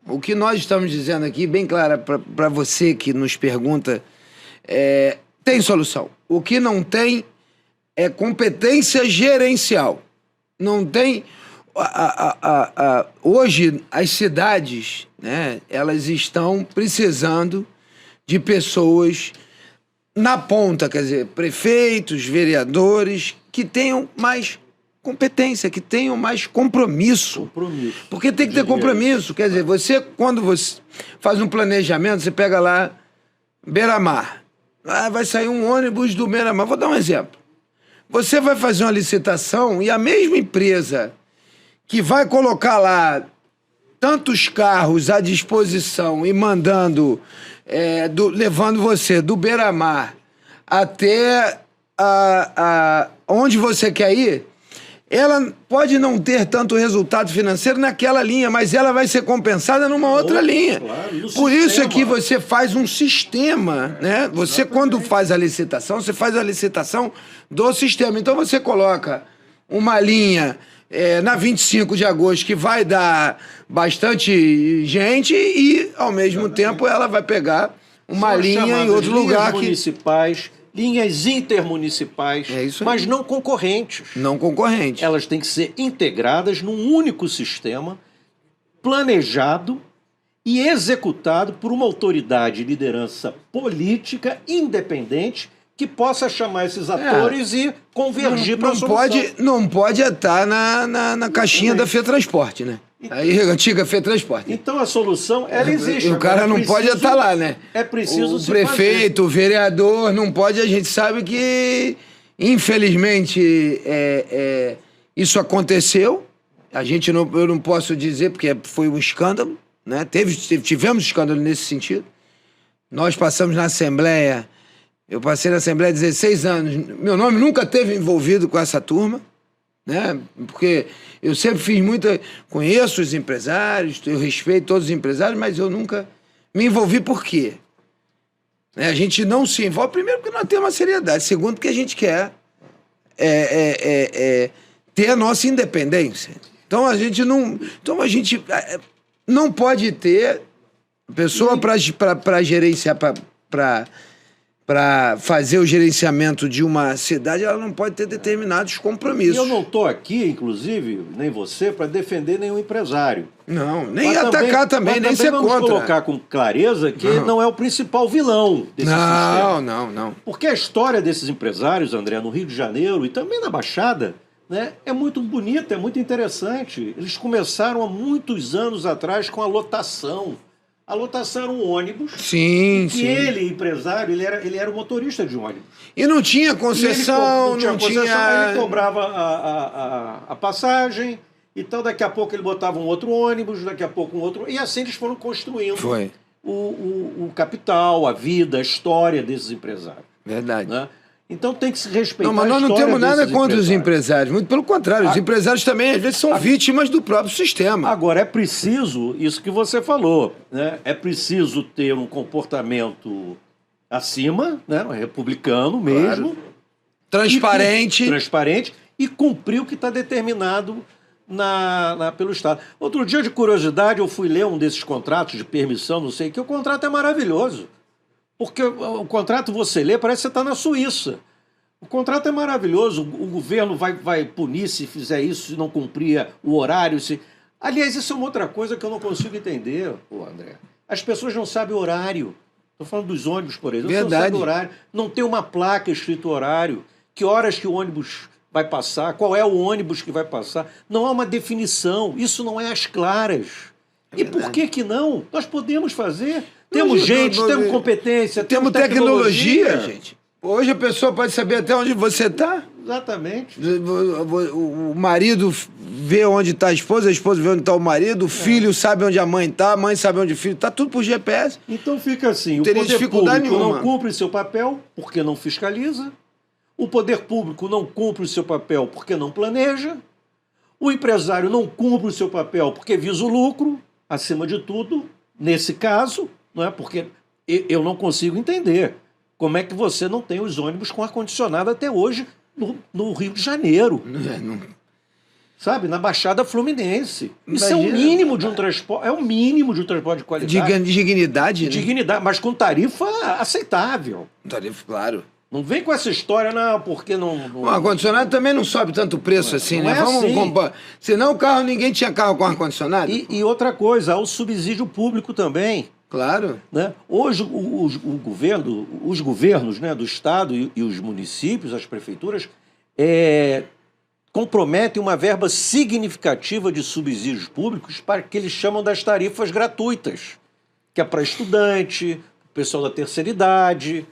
O que nós estamos dizendo aqui, bem claro para você que nos pergunta, tem solução. O que não tem é competência gerencial. Não tem... Hoje, as cidades, né, elas estão precisando de pessoas na ponta, quer dizer, prefeitos, vereadores, que tenham mais competência, que tenham mais compromisso. Porque tem que ter compromisso. Quer dizer, quando você faz um planejamento, você pega lá Beira-Mar. Vai sair um ônibus do Beira-Mar. Vou dar um exemplo. Você vai fazer uma licitação e a mesma empresa que vai colocar lá tantos carros à disposição e mandando, levando você do Beira-Mar até onde você quer ir, ela pode não ter tanto resultado financeiro naquela linha, mas ela vai ser compensada numa outra linha. Claro, por isso é que você faz um sistema, né? Você, quando faz a licitação, você faz a licitação do sistema. Então você coloca uma linha na 25 de agosto que vai dar bastante gente e, ao mesmo tempo, ela vai pegar uma linha em outro lugar. Municipais, linhas intermunicipais, mas não concorrentes. Não concorrentes. Elas têm que ser integradas num único sistema, planejado e executado por uma autoridade e liderança política independente que possa chamar esses atores e convergir para a solução. Não pode estar na caixinha da FETransporte, né? Aí, a antiga FETransporte. Então a solução, ela existe. E o cara não pode estar lá, né? É preciso o prefeito, o vereador, não pode. A gente sabe que, infelizmente, isso aconteceu. Eu não posso dizer, porque foi um escândalo, né? Tivemos escândalo nesse sentido. Nós passamos na Assembleia, eu passei na Assembleia 16 anos. Meu nome nunca esteve envolvido com essa turma, né? Porque eu sempre fiz conheço os empresários, eu respeito todos os empresários, mas eu nunca me envolvi. Por quê? A gente não se envolve, primeiro, porque nós temos uma seriedade. Segundo, porque a gente quer ter a nossa independência. Então a gente não pode ter pessoa para gerenciar, para fazer o gerenciamento de uma cidade, ela não pode ter determinados compromissos. E eu não estou aqui, inclusive, nem você, para defender nenhum empresário. Não, nem atacar também, nem ser vamos contra. Colocar com clareza que não é o principal vilão desse sistema. Não. Porque a história desses empresários, André, no Rio de Janeiro e também na Baixada, né, é muito bonita, é muito interessante. Eles começaram há muitos anos atrás com a lotação. A lotação era um ônibus. Sim. Ele, empresário, ele era o motorista de ônibus. E não tinha concessão, não tinha... Ele cobrava a passagem, então daqui a pouco ele botava um outro ônibus, daqui a pouco um outro... E assim eles foram construindo o capital, a vida, a história desses empresários. Verdade. Né? Então tem que se respeitar. Não, mas nós não temos nada contra os empresários. Muito pelo contrário, os empresários também, às vezes, são vítimas do próprio sistema. Agora, é preciso, isso que você falou, né? É preciso ter um comportamento acima, né? Republicano mesmo. Claro. Transparente. E cumprir o que está determinado pelo Estado. Outro dia, de curiosidade, eu fui ler um desses contratos de permissão, não sei o que, o contrato é maravilhoso. Porque o contrato você lê, parece que você está na Suíça. O contrato é maravilhoso, o governo vai punir se fizer isso, se não cumprir o horário. Aliás, isso é uma outra coisa que eu não consigo entender, André. As pessoas não sabem o horário. Estou falando dos ônibus, por exemplo. Não sabem o horário. Não tem uma placa escrito horário. Que horas que o ônibus vai passar? Qual é o ônibus que vai passar? Não há uma definição. Isso não é às claras. E por que não? Nós podemos fazer... Temos gente, temos competência, temos tecnologia, gente. Hoje a pessoa pode saber até onde você está. Exatamente. O marido vê onde está a esposa vê onde está o marido, o filho sabe onde a mãe sabe onde o filho está, tudo por GPS. Então fica assim, o poder público não cumpre seu papel porque não fiscaliza, o poder público não cumpre o seu papel porque não planeja, o empresário não cumpre o seu papel porque visa o lucro, acima de tudo, nesse caso... Não é? Porque eu não consigo entender como é que você não tem os ônibus com ar-condicionado até hoje no Rio de Janeiro. Sabe? Na Baixada Fluminense. Isso é o mínimo de um transporte. É o mínimo de um transporte de qualidade. Dignidade, né? Dignidade, mas com tarifa aceitável. Tarifa, claro. Não vem com essa história, não, porque não... O ar-condicionado também não sobe tanto o preço assim, né? Vamos comparar. Senão ninguém tinha carro com ar-condicionado. E outra coisa, há o subsídio público também. Claro. Né? Hoje, os governos, né, do Estado e os municípios, as prefeituras, comprometem uma verba significativa de subsídios públicos para que eles chamam das tarifas gratuitas, que é para estudante, pessoal da terceira idade.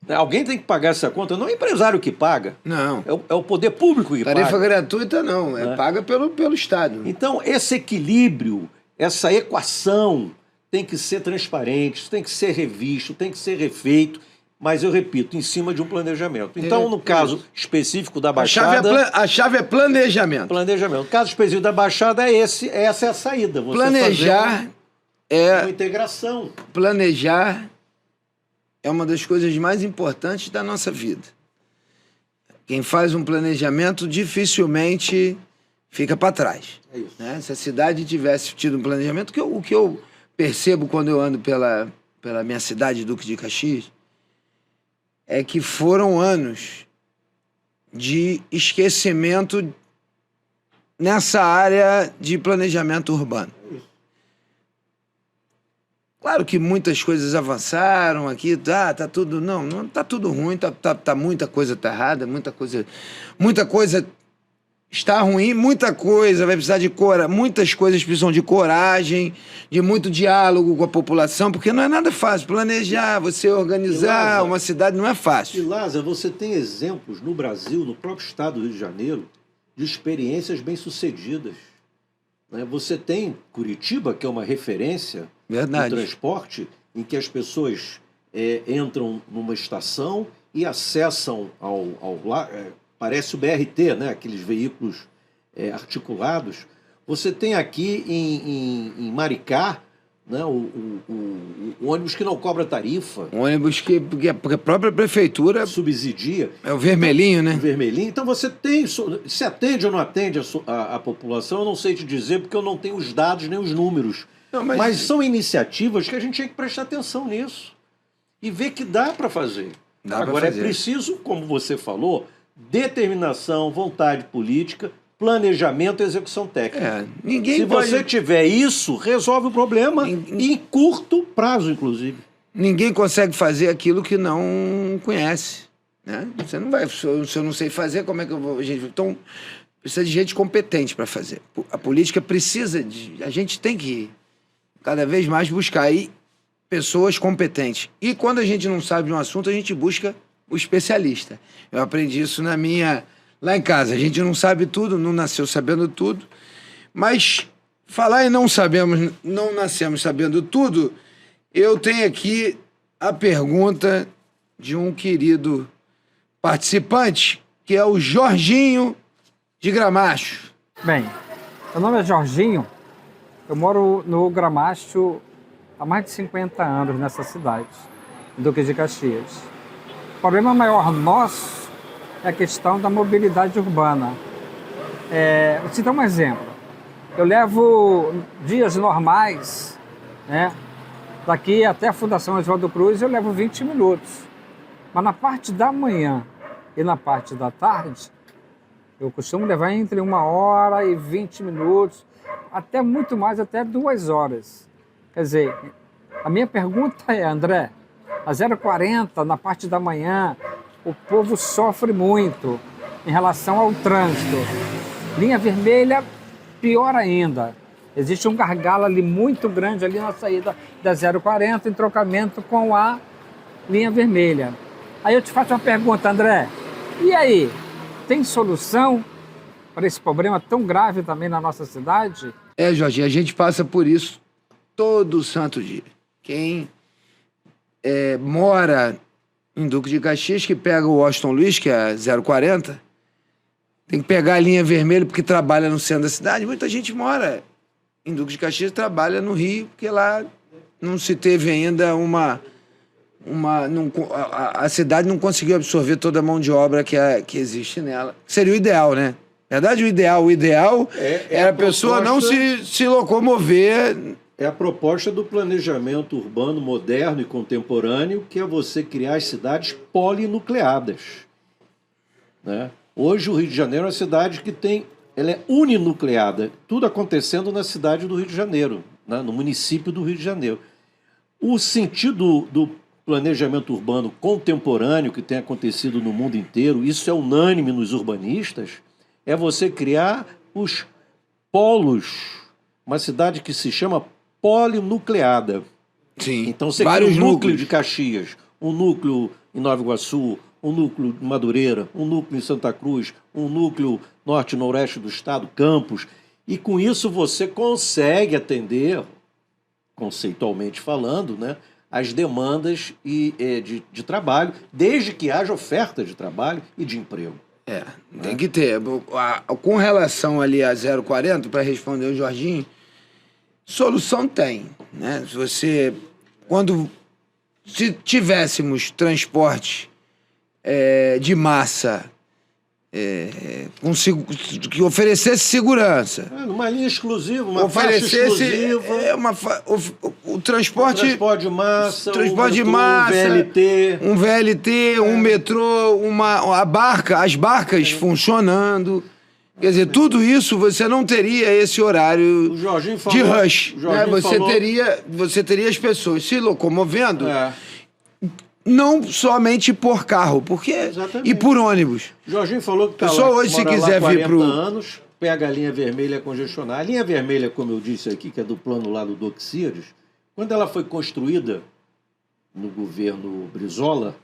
Alguém tem que pagar essa conta, não é o empresário que paga. Não. É o poder público que paga. Tarifa gratuita não, paga pelo Estado. Então, esse equilíbrio, essa equação... tem que ser transparente, tem que ser revisto, tem que ser refeito, mas eu repito, em cima de um planejamento. Então, no caso específico da Baixada... A chave é planejamento. Planejamento. No caso específico da Baixada, essa é a saída. Você planejar uma integração. Planejar é uma das coisas mais importantes da nossa vida. Quem faz um planejamento dificilmente fica para trás. É isso. Né? Se a cidade tivesse tido um planejamento, o que eu percebo quando eu ando pela minha cidade, Duque de Caxias, é que foram anos de esquecimento nessa área de planejamento urbano. Claro que muitas coisas avançaram aqui, tá tudo... Não tá tudo ruim, muita coisa tá errada, muita coisa está ruim, muita coisa vai precisar de coragem, muitas coisas precisam de coragem, de muito diálogo com a população, porque não é nada fácil. Planejar, você organizar Lázaro, uma cidade não é fácil. E Lázaro, você tem exemplos no Brasil, no próprio estado do Rio de Janeiro, de experiências bem-sucedidas. Né? Você tem Curitiba, que é uma referência no transporte, em que as pessoas entram numa estação e acessam parece o BRT, né? Aqueles veículos articulados. Você tem aqui em Maricá, né? o ônibus que não cobra tarifa. O ônibus que a própria prefeitura subsidia. É o vermelhinho, né? O vermelhinho. Então você tem... Se atende ou não atende a população, eu não sei te dizer, porque eu não tenho os dados nem os números. Não, mas são iniciativas que a gente tem que prestar atenção nisso. E ver que dá para fazer. Agora, é preciso, como você falou, determinação, vontade política, planejamento e execução técnica. Se você tiver isso, resolve o problema em curto prazo, inclusive. Ninguém consegue fazer aquilo que não conhece. Né? Você não vai... Se eu não sei fazer, como é que eu vou... Então, precisa de gente competente para fazer. A política precisa de... A gente tem que cada vez mais buscar aí pessoas competentes. E quando a gente não sabe de um assunto, a gente busca o especialista. Eu aprendi isso lá em casa. A gente não sabe tudo, não nasceu sabendo tudo, mas falar em não nascemos sabendo tudo, eu tenho aqui a pergunta de um querido participante, que é o Jorginho de Gramacho. Bem, meu nome é Jorginho, eu moro no Gramacho há mais de 50 anos nessa cidade, Duque de Caxias. O problema maior nosso é a questão da mobilidade urbana. Vou te dar um exemplo. Eu levo dias normais, né? Daqui até a Fundação Oswaldo Cruz eu levo 20 minutos. Mas na parte da manhã e na parte da tarde, eu costumo levar entre 1 hora e 20 minutos, até muito mais, até 2 horas. Quer dizer, a minha pergunta é, André, a 040, na parte da manhã, o povo sofre muito em relação ao trânsito. Linha vermelha, pior ainda. Existe um gargalo ali muito grande ali na saída da 040 em trocamento com a linha vermelha. Aí eu te faço uma pergunta, André. E aí, tem solução para esse problema tão grave também na nossa cidade? Jorginho, a gente passa por isso todo santo dia. Quem mora em Duque de Caxias, que pega o Washington Luiz, que é 040, tem que pegar a linha vermelha porque trabalha no centro da cidade. Muita gente mora em Duque de Caxias e trabalha no Rio, porque lá não se teve ainda a cidade não conseguiu absorver toda a mão de obra que existe nela. Seria o ideal, né? Na verdade, o ideal era a pessoa não se locomover. É a proposta do planejamento urbano moderno e contemporâneo, que é você criar as cidades polinucleadas. Né? Hoje o Rio de Janeiro é uma cidade que ela é uninucleada, tudo acontecendo na cidade do Rio de Janeiro, né? No município do Rio de Janeiro. O sentido do planejamento urbano contemporâneo que tem acontecido no mundo inteiro, isso é unânime nos urbanistas, é você criar os polos, uma cidade que se chama polinucleada. Sim, então você cria um núcleo de Caxias, um núcleo em Nova Iguaçu, um núcleo em Madureira, um núcleo em Santa Cruz, um núcleo norte e noroeste do estado, Campos, e com isso você consegue atender, conceitualmente falando, né, as demandas de trabalho, desde que haja oferta de trabalho e de emprego. Tem que ter. Com relação ali a 040, para responder o Jorginho, solução tem, né? Se tivéssemos transporte de massa que oferecesse segurança, numa linha exclusiva, uma faixa exclusiva, o transporte de massa, um VLT, um metrô, as barcas funcionando. Quer dizer, tudo isso você não teria esse horário O Jorginho de falou, rush. o Né? Jorginho falou- Você teria as pessoas se locomovendo, É. não somente por carro, porque Exatamente. e por ônibus. O Jorginho falou que tá Pessoal, lá, hoje, se mora lá quiser vir 40 pro- anos, pega a linha vermelha congestionada. A linha vermelha, como eu disse aqui, que é do plano lá do Doxírios, quando ela foi construída no governo Brizola,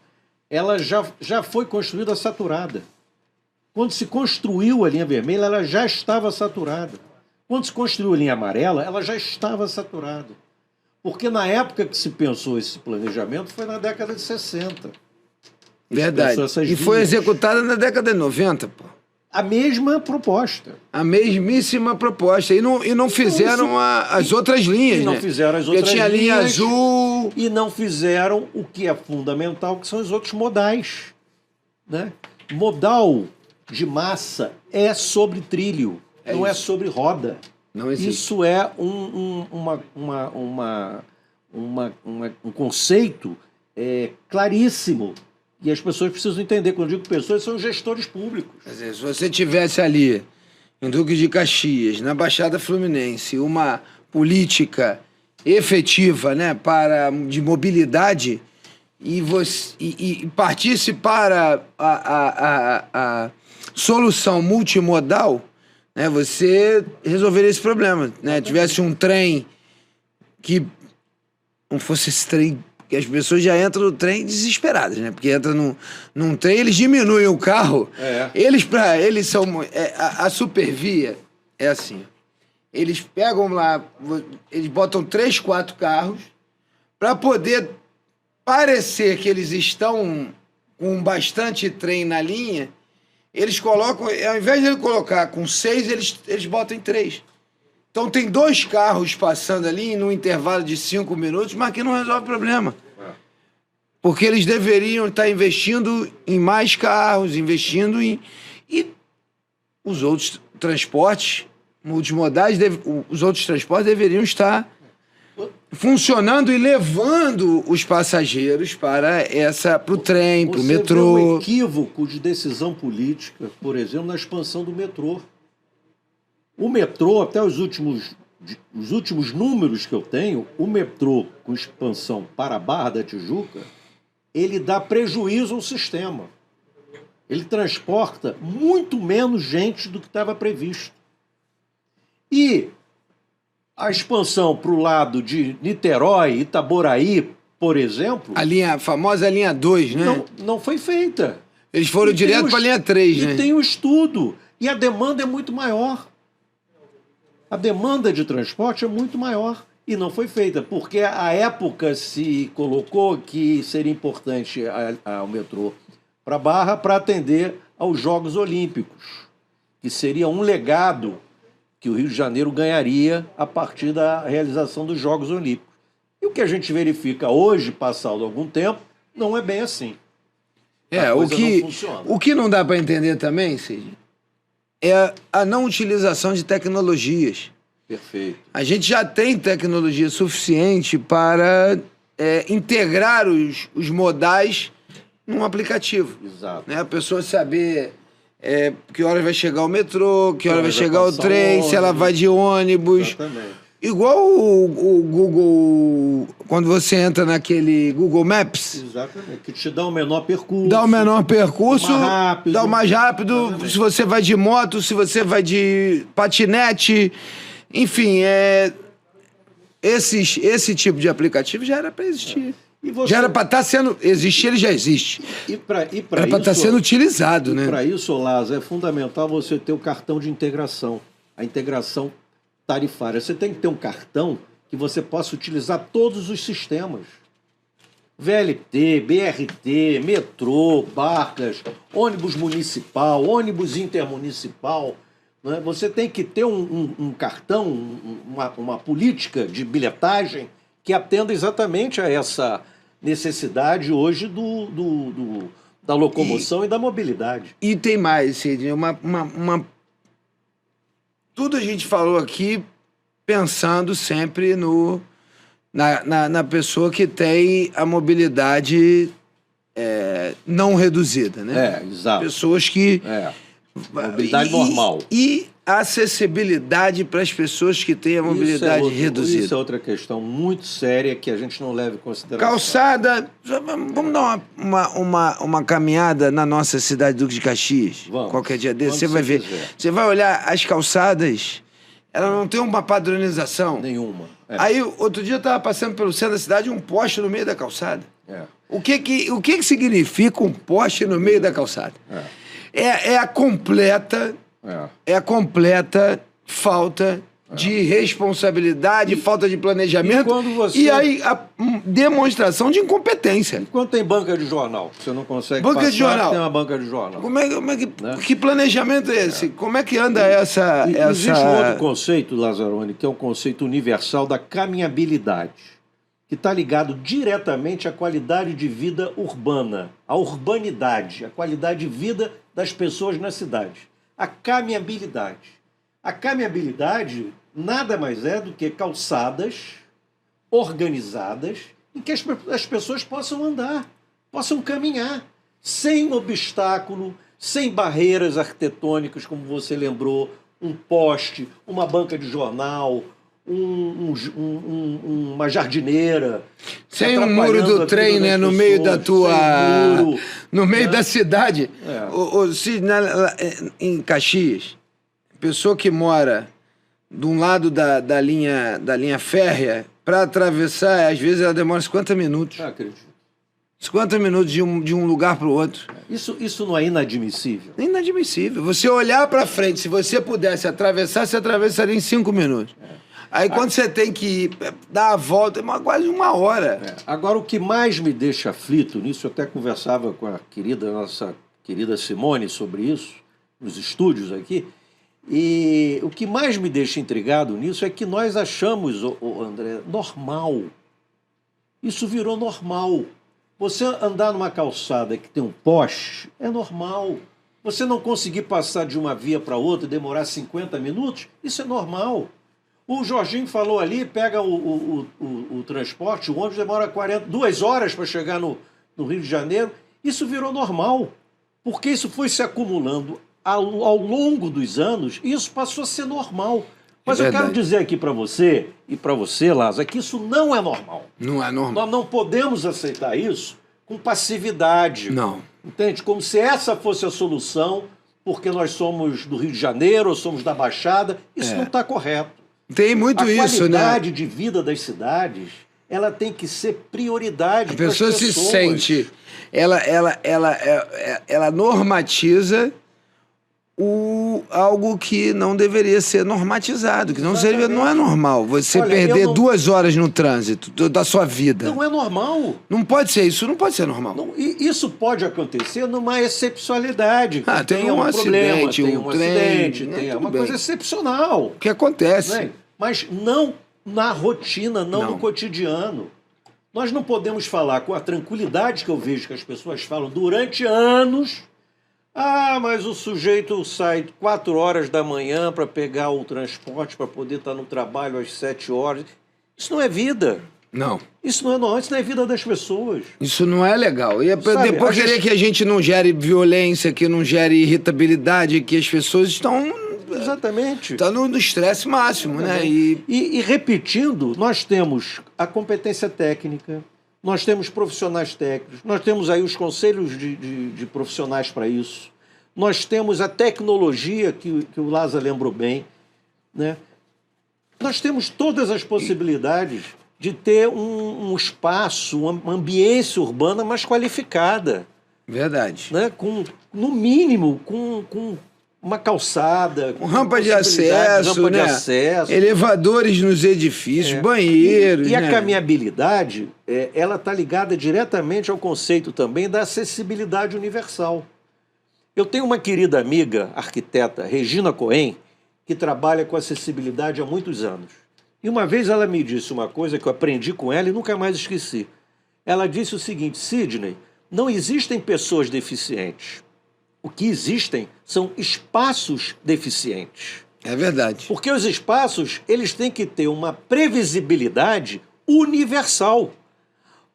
ela já foi construída saturada. Quando se construiu a linha vermelha, ela já estava saturada. Quando se construiu a linha amarela, ela já estava saturada. Porque na época que se pensou esse planejamento foi na década de 60. Verdade. E foi executada na década de 90, pô. A mesma proposta. A mesmíssima proposta. E não fizeram as outras linhas, E não né? fizeram as Porque outras tinha a linha linhas. azul. E não fizeram o que é fundamental, que são os outros modais. Né? Modal de massa é sobre trilho, não é isso. sobre roda. Não existe. Isso é um conceito claríssimo. E as pessoas precisam entender. Quando eu digo pessoas, são gestores públicos. Quer dizer, se você tivesse ali, em Duque de Caxias, na Baixada Fluminense, uma política efetiva, né, de mobilidade e partisse para a solução multimodal, né, você resolveria esse problema. Né? Tivesse um trem que não fosse esse trem, que as pessoas já entram no trem desesperadas, né? Porque entra num trem, eles diminuem o carro. Eles são... a supervia é assim. Eles pegam lá, eles botam 3, 4 carros para poder parecer que eles estão com bastante trem na linha. Eles colocam, ao invés de ele colocar com 6, eles botam em 3. Então tem 2 carros passando ali num intervalo de 5 minutos, mas que não resolve o problema. Porque eles deveriam estar investindo em mais carros, investindo em... E os outros transportes multimodais, os outros transportes deveriam estar funcionando e levando os passageiros para o trem, para o metrô. Vê um equívoco de decisão política, por exemplo, na expansão do metrô. O metrô, até os últimos números que eu tenho, o metrô com expansão para a Barra da Tijuca, ele dá prejuízo ao sistema. Ele transporta muito menos gente do que estava previsto. E a expansão para o lado de Niterói, Itaboraí, por exemplo... A famosa linha 2, né? Não foi feita. Eles foram direto para a linha 3, né? E tem o estudo. E a demanda é muito maior. A demanda de transporte é muito maior e não foi feita, porque à época se colocou que seria importante o metrô para a Barra para atender aos Jogos Olímpicos, que seria um legado que o Rio de Janeiro ganharia a partir da realização dos Jogos Olímpicos. E o que a gente verifica hoje, passado algum tempo, não é bem assim. O que não dá para entender também, Cid, é a não utilização de tecnologias. Perfeito. A gente já tem tecnologia suficiente para integrar os modais num aplicativo. Exato. Né? A pessoa saber que hora vai chegar o metrô, que hora vai chegar o trem, se ela vai de ônibus. Exatamente. Igual o Google, quando você entra naquele Google Maps. Exatamente, que te dá o menor percurso. Dá o menor percurso, dá o mais rápido. Exatamente. Se você vai de moto, se você vai de patinete. Enfim, esse tipo de aplicativo já era para existir. Já era para estar sendo... Existir, ele já existe. Era para estar sendo utilizado, né? Para isso, Lázaro, é fundamental você ter o cartão de integração. A integração tarifária. Você tem que ter um cartão que você possa utilizar todos os sistemas. VLT, BRT, metrô, barcas, ônibus municipal, ônibus intermunicipal. Né? Você tem que ter um cartão, uma política de bilhetagem que atenda exatamente a essa necessidade hoje da locomoção e da mobilidade. E tem mais, Sidney, tudo a gente falou aqui pensando sempre na pessoa que tem a mobilidade não reduzida, né? Exato. Pessoas que Mobilidade normal. E acessibilidade para as pessoas que têm a mobilidade reduzida. Isso é outra questão muito séria que a gente não leva em consideração. Calçada, vamos dar uma caminhada na nossa cidade Duque de Caxias. Vamos. Qualquer dia desse, Quando você vai ver. quiser. Você vai olhar as calçadas, ela não tem uma padronização. Nenhuma. Aí, outro dia eu estava passando pelo centro da cidade, um poste no meio da calçada. É. O que significa um poste no meio da calçada? É a completa falta de responsabilidade, falta de planejamento e quando você- e aí a demonstração de incompetência. Quando tem banca de jornal, você não consegue Banca passar, de jornal. tem uma banca de jornal. Como é que, Né? que planejamento é esse? Como é que anda essa... Existe um outro conceito, Lazzaroni, que é o conceito universal da caminhabilidade, que está ligado diretamente à qualidade de vida urbana, à urbanidade, à qualidade de vida das pessoas na cidade. A caminhabilidade. A caminhabilidade nada mais é do que calçadas organizadas em que as pessoas possam andar, possam caminhar, sem obstáculo, sem barreiras arquitetônicas, como você lembrou, um poste, uma banca de jornal, uma jardineira. Sem o muro do trem, né? No meio da tua... No meio da cidade. Em Caxias, pessoa que mora de um lado da linha férrea, para atravessar, às vezes ela demora 50 minutos. Acredito. 50 minutos de um lugar para o outro. Isso não é inadmissível? É inadmissível. Você olhar para frente, se você pudesse atravessar, você atravessaria em 5 minutos. Aí quando você tem que dar a volta, é quase uma hora. Agora, o que mais me deixa aflito nisso, eu até conversava com a nossa querida Simone sobre isso, nos estúdios aqui, e o que mais me deixa intrigado nisso é que nós achamos, André, normal. Isso virou normal. Você andar numa calçada que tem um poste é normal. Você não conseguir passar de uma via para outra e demorar 50 minutos, isso é normal. O Jorginho falou ali, pega o transporte, o ônibus demora 2 horas para chegar no Rio de Janeiro. Isso virou normal, porque isso foi se acumulando ao longo dos anos e isso passou a ser normal. Mas eu quero dizer aqui para você, e para você, Lázaro, que isso não é normal. Não é normal. Nós não podemos aceitar isso com passividade. Não. Entende? Como se essa fosse a solução, porque nós somos do Rio de Janeiro ou somos da Baixada. Isso não está correto. Tem muito isso, né? A qualidade de vida das cidades, ela tem que ser prioridade para as pessoas. A pessoa se sente... Ela normatiza algo que não deveria ser normatizado, que não é normal. Você perder 2 horas no trânsito da sua vida. Não é normal. Não pode ser isso, não pode ser normal. Não, e isso pode acontecer numa excepcionalidade. Tem um acidente, tem um acidente, tem uma coisa excepcional. O que acontece? Né? Mas não na rotina, não no cotidiano. Nós não podemos falar com a tranquilidade que eu vejo que as pessoas falam durante anos. Mas o sujeito sai 4 horas da manhã para pegar o transporte, para poder estar no trabalho às 7 horas. Isso não é vida. Não. Isso não é normal, isso não é vida das pessoas. Isso não é legal. E depois querer que a gente não gere violência, que não gere irritabilidade, que as pessoas estão... Exatamente. Está no estresse máximo, né? E repetindo, nós temos a competência técnica, nós temos profissionais técnicos, nós temos aí os conselhos de profissionais para isso, nós temos a tecnologia que o Lázaro lembrou bem, né? Nós temos todas as possibilidades de ter um espaço, uma ambiência urbana mais qualificada. Verdade. Né? No mínimo, com uma calçada, com rampa de acesso, né? Elevadores nos edifícios, banheiros. E a caminhabilidade, ela está ligada diretamente ao conceito também da acessibilidade universal. Eu tenho uma querida amiga, arquiteta, Regina Cohen, que trabalha com acessibilidade há muitos anos. E uma vez ela me disse uma coisa que eu aprendi com ela e nunca mais esqueci. Ela disse o seguinte: Sidney, não existem pessoas deficientes. O que existem são espaços deficientes. É verdade. Porque os espaços, eles têm que ter uma previsibilidade universal.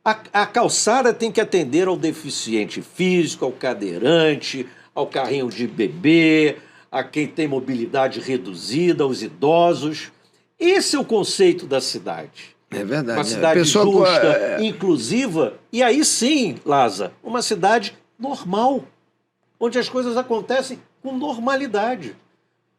A calçada tem que atender ao deficiente físico, ao cadeirante, ao carrinho de bebê, a quem tem mobilidade reduzida, aos idosos. Esse é o conceito da cidade. É verdade. Uma cidade justa, inclusiva, e aí sim, Lázaro, uma cidade normal, onde as coisas acontecem com normalidade.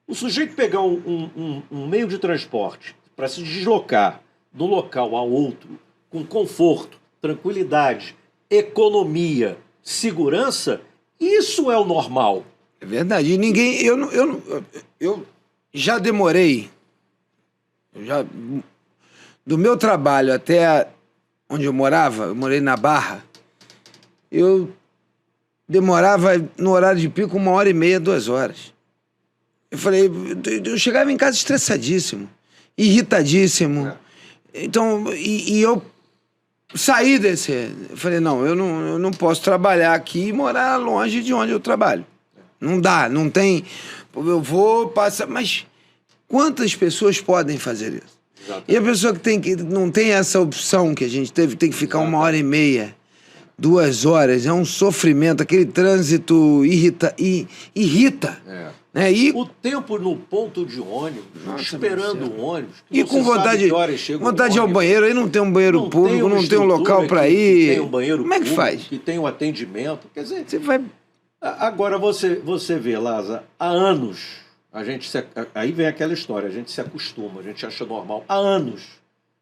O sujeito pegar um meio de transporte para se deslocar de um local a outro, com conforto, tranquilidade, economia, segurança, isso é o normal. É verdade. E ninguém... Eu já demorei... do meu trabalho até onde eu morei na Barra, eu demorava no horário de pico 1h30, 2 horas. Eu falei, eu chegava em casa estressadíssimo, irritadíssimo. Então, e eu saí desse... Eu falei, não, eu não posso trabalhar aqui e morar longe de onde eu trabalho. Não dá, não tem... Eu vou passar... Mas quantas pessoas podem fazer isso? Exatamente. E a pessoa que não tem essa opção que a gente teve, tem que ficar 1h30, 2 horas, é um sofrimento, aquele trânsito irrita. Né? E o tempo no ponto de ônibus, esperando o ônibus, e com vontade de ir ao banheiro, aí não tem um banheiro público, não tem um local para ir. Tem um banheiro Como é que faz? Que tem um atendimento, quer dizer... Você vai... Agora você vê, Lázaro, há anos, aí vem aquela história, a gente se acostuma, a gente acha normal, há anos,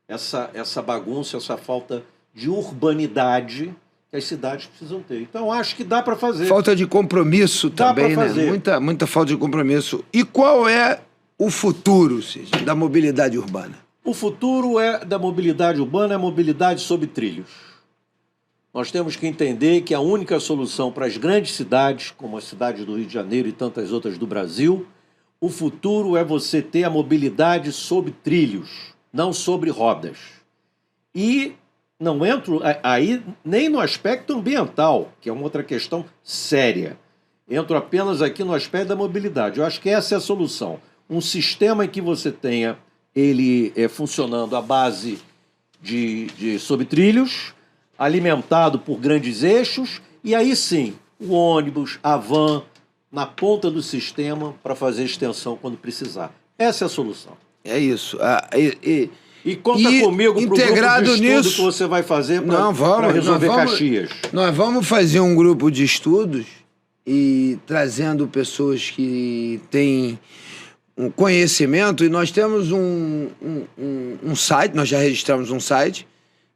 essa bagunça, essa falta de urbanidade que as cidades precisam ter. Então, acho que dá para fazer. Falta de compromisso também, né? Muita falta de compromisso. E qual é o futuro, Cid, da mobilidade urbana? O futuro da mobilidade urbana é a mobilidade sob trilhos. Nós temos que entender que a única solução para as grandes cidades, como a cidade do Rio de Janeiro e tantas outras do Brasil, o futuro é você ter a mobilidade sob trilhos, não sobre rodas. E não entro aí nem no aspecto ambiental, que é uma outra questão séria. Entro apenas aqui no aspecto da mobilidade. Eu acho que essa é a solução. Um sistema em que você tenha ele funcionando à base de sob trilhos, alimentado por grandes eixos, e aí sim, o ônibus, a van, na ponta do sistema para fazer extensão quando precisar. Essa é a solução. É isso. E conta comigo para o grupo de estudo que você vai fazer para resolver Caxias. Nós vamos fazer um grupo de estudos e trazendo pessoas que têm um conhecimento, e nós temos um site, nós já registramos um site,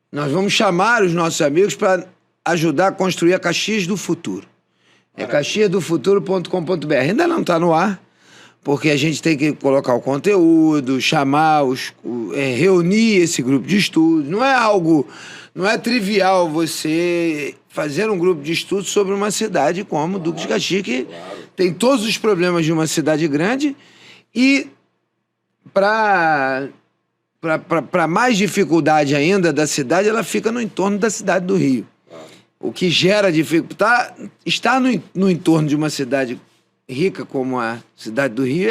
nós vamos chamar os nossos amigos para ajudar a construir a Caxias do Futuro. É caxiasdofuturo.com.br. Ainda não está no ar, porque a gente tem que colocar o conteúdo, chamar, reunir esse grupo de estudos. Não é trivial você fazer um grupo de estudos sobre uma cidade como Duque de Caxias, que tem todos os problemas de uma cidade grande, e para mais dificuldade ainda da cidade, ela fica no entorno da cidade do Rio. O que gera dificuldade... Estar no entorno de uma cidade rica como a cidade do Rio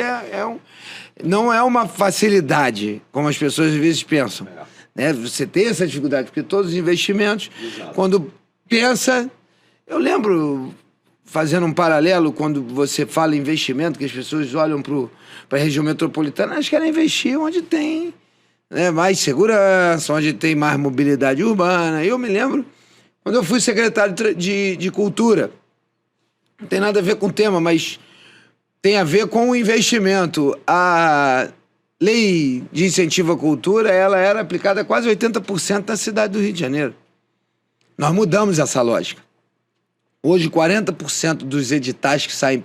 não é uma facilidade, como as pessoas às vezes pensam. Né? Você tem essa dificuldade, porque todos os investimentos, quando pensa... Eu lembro, fazendo um paralelo, quando você fala em investimento, que as pessoas olham para a região metropolitana, elas querem investir onde tem... mais segurança, onde tem mais mobilidade urbana. Eu me lembro, quando eu fui secretário de Cultura, não tem nada a ver com o tema, mas tem a ver com o investimento. A lei de incentivo à cultura, ela era aplicada a quase 80% na cidade do Rio de Janeiro. Nós mudamos essa lógica. Hoje, 40% dos editais que saem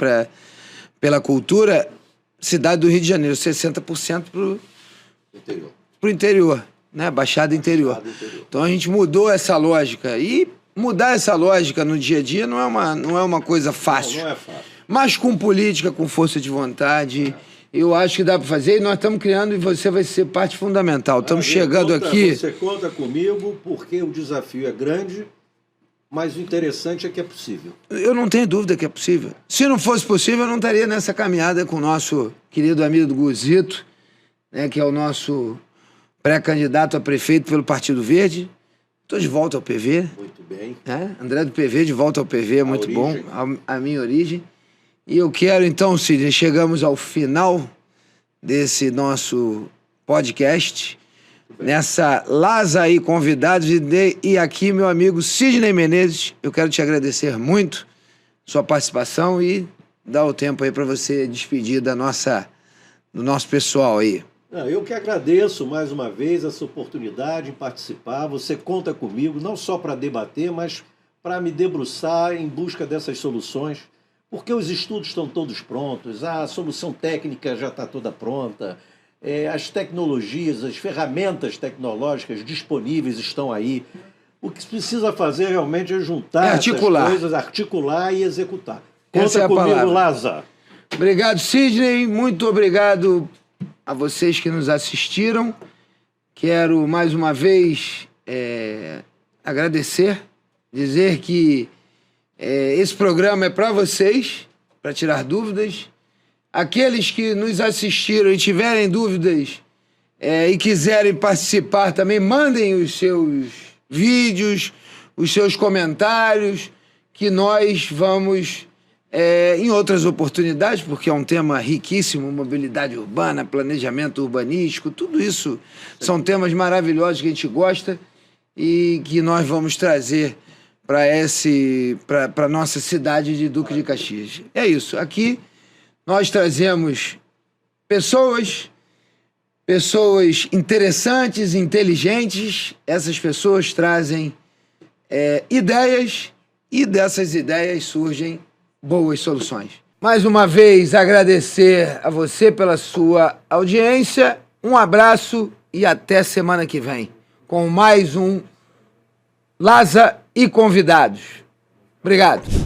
pela cultura, cidade do Rio de Janeiro, 60% para o interior, né? Baixada interior. Então a gente mudou essa lógica. E mudar essa lógica no dia a dia não é uma coisa fácil. Não é fácil. Mas com política, com força de vontade, eu acho que dá para fazer. E nós estamos criando, e você vai ser parte fundamental. Estamos chegando aqui... Você conta comigo, porque o desafio é grande, mas o interessante é que é possível. Eu não tenho dúvida que é possível. Se não fosse possível, eu não estaria nessa caminhada com o nosso querido amigo Guzito, né, que é o nosso pré-candidato a prefeito pelo Partido Verde. Estou de volta ao PV. Muito bem. André do PV de volta ao PV, muito bom. A minha origem. E eu quero então, Sidney, chegamos ao final desse nosso podcast, nessa Lasa e Convidados, e aqui meu amigo Sidney Menezes, eu quero te agradecer muito sua participação e dar o tempo aí para você despedir do nosso pessoal aí. Eu que agradeço mais uma vez essa oportunidade de participar. Você conta comigo, não só para debater, mas para me debruçar em busca dessas soluções, porque os estudos estão todos prontos, a solução técnica já está toda pronta, as tecnologias, as ferramentas tecnológicas disponíveis estão aí. O que se precisa fazer realmente é juntar essas coisas, articular e executar. Conta comigo, Lasa. Obrigado, Sidney. Muito obrigado a vocês que nos assistiram. Quero mais uma vez agradecer, dizer que esse programa é para vocês, para tirar dúvidas. Aqueles que nos assistiram e tiverem dúvidas e quiserem participar também, mandem os seus vídeos, os seus comentários, que nós vamos, em outras oportunidades, porque é um tema riquíssimo, mobilidade urbana, planejamento urbanístico, tudo isso são temas maravilhosos que a gente gosta e que nós vamos trazer para a nossa cidade de Duque de Caxias. É isso, aqui nós trazemos pessoas interessantes, inteligentes. Essas pessoas trazem ideias e dessas ideias surgem boas soluções. Mais uma vez, agradecer a você pela sua audiência. Um abraço e até semana que vem com mais um Lasa e Convidados. Obrigado.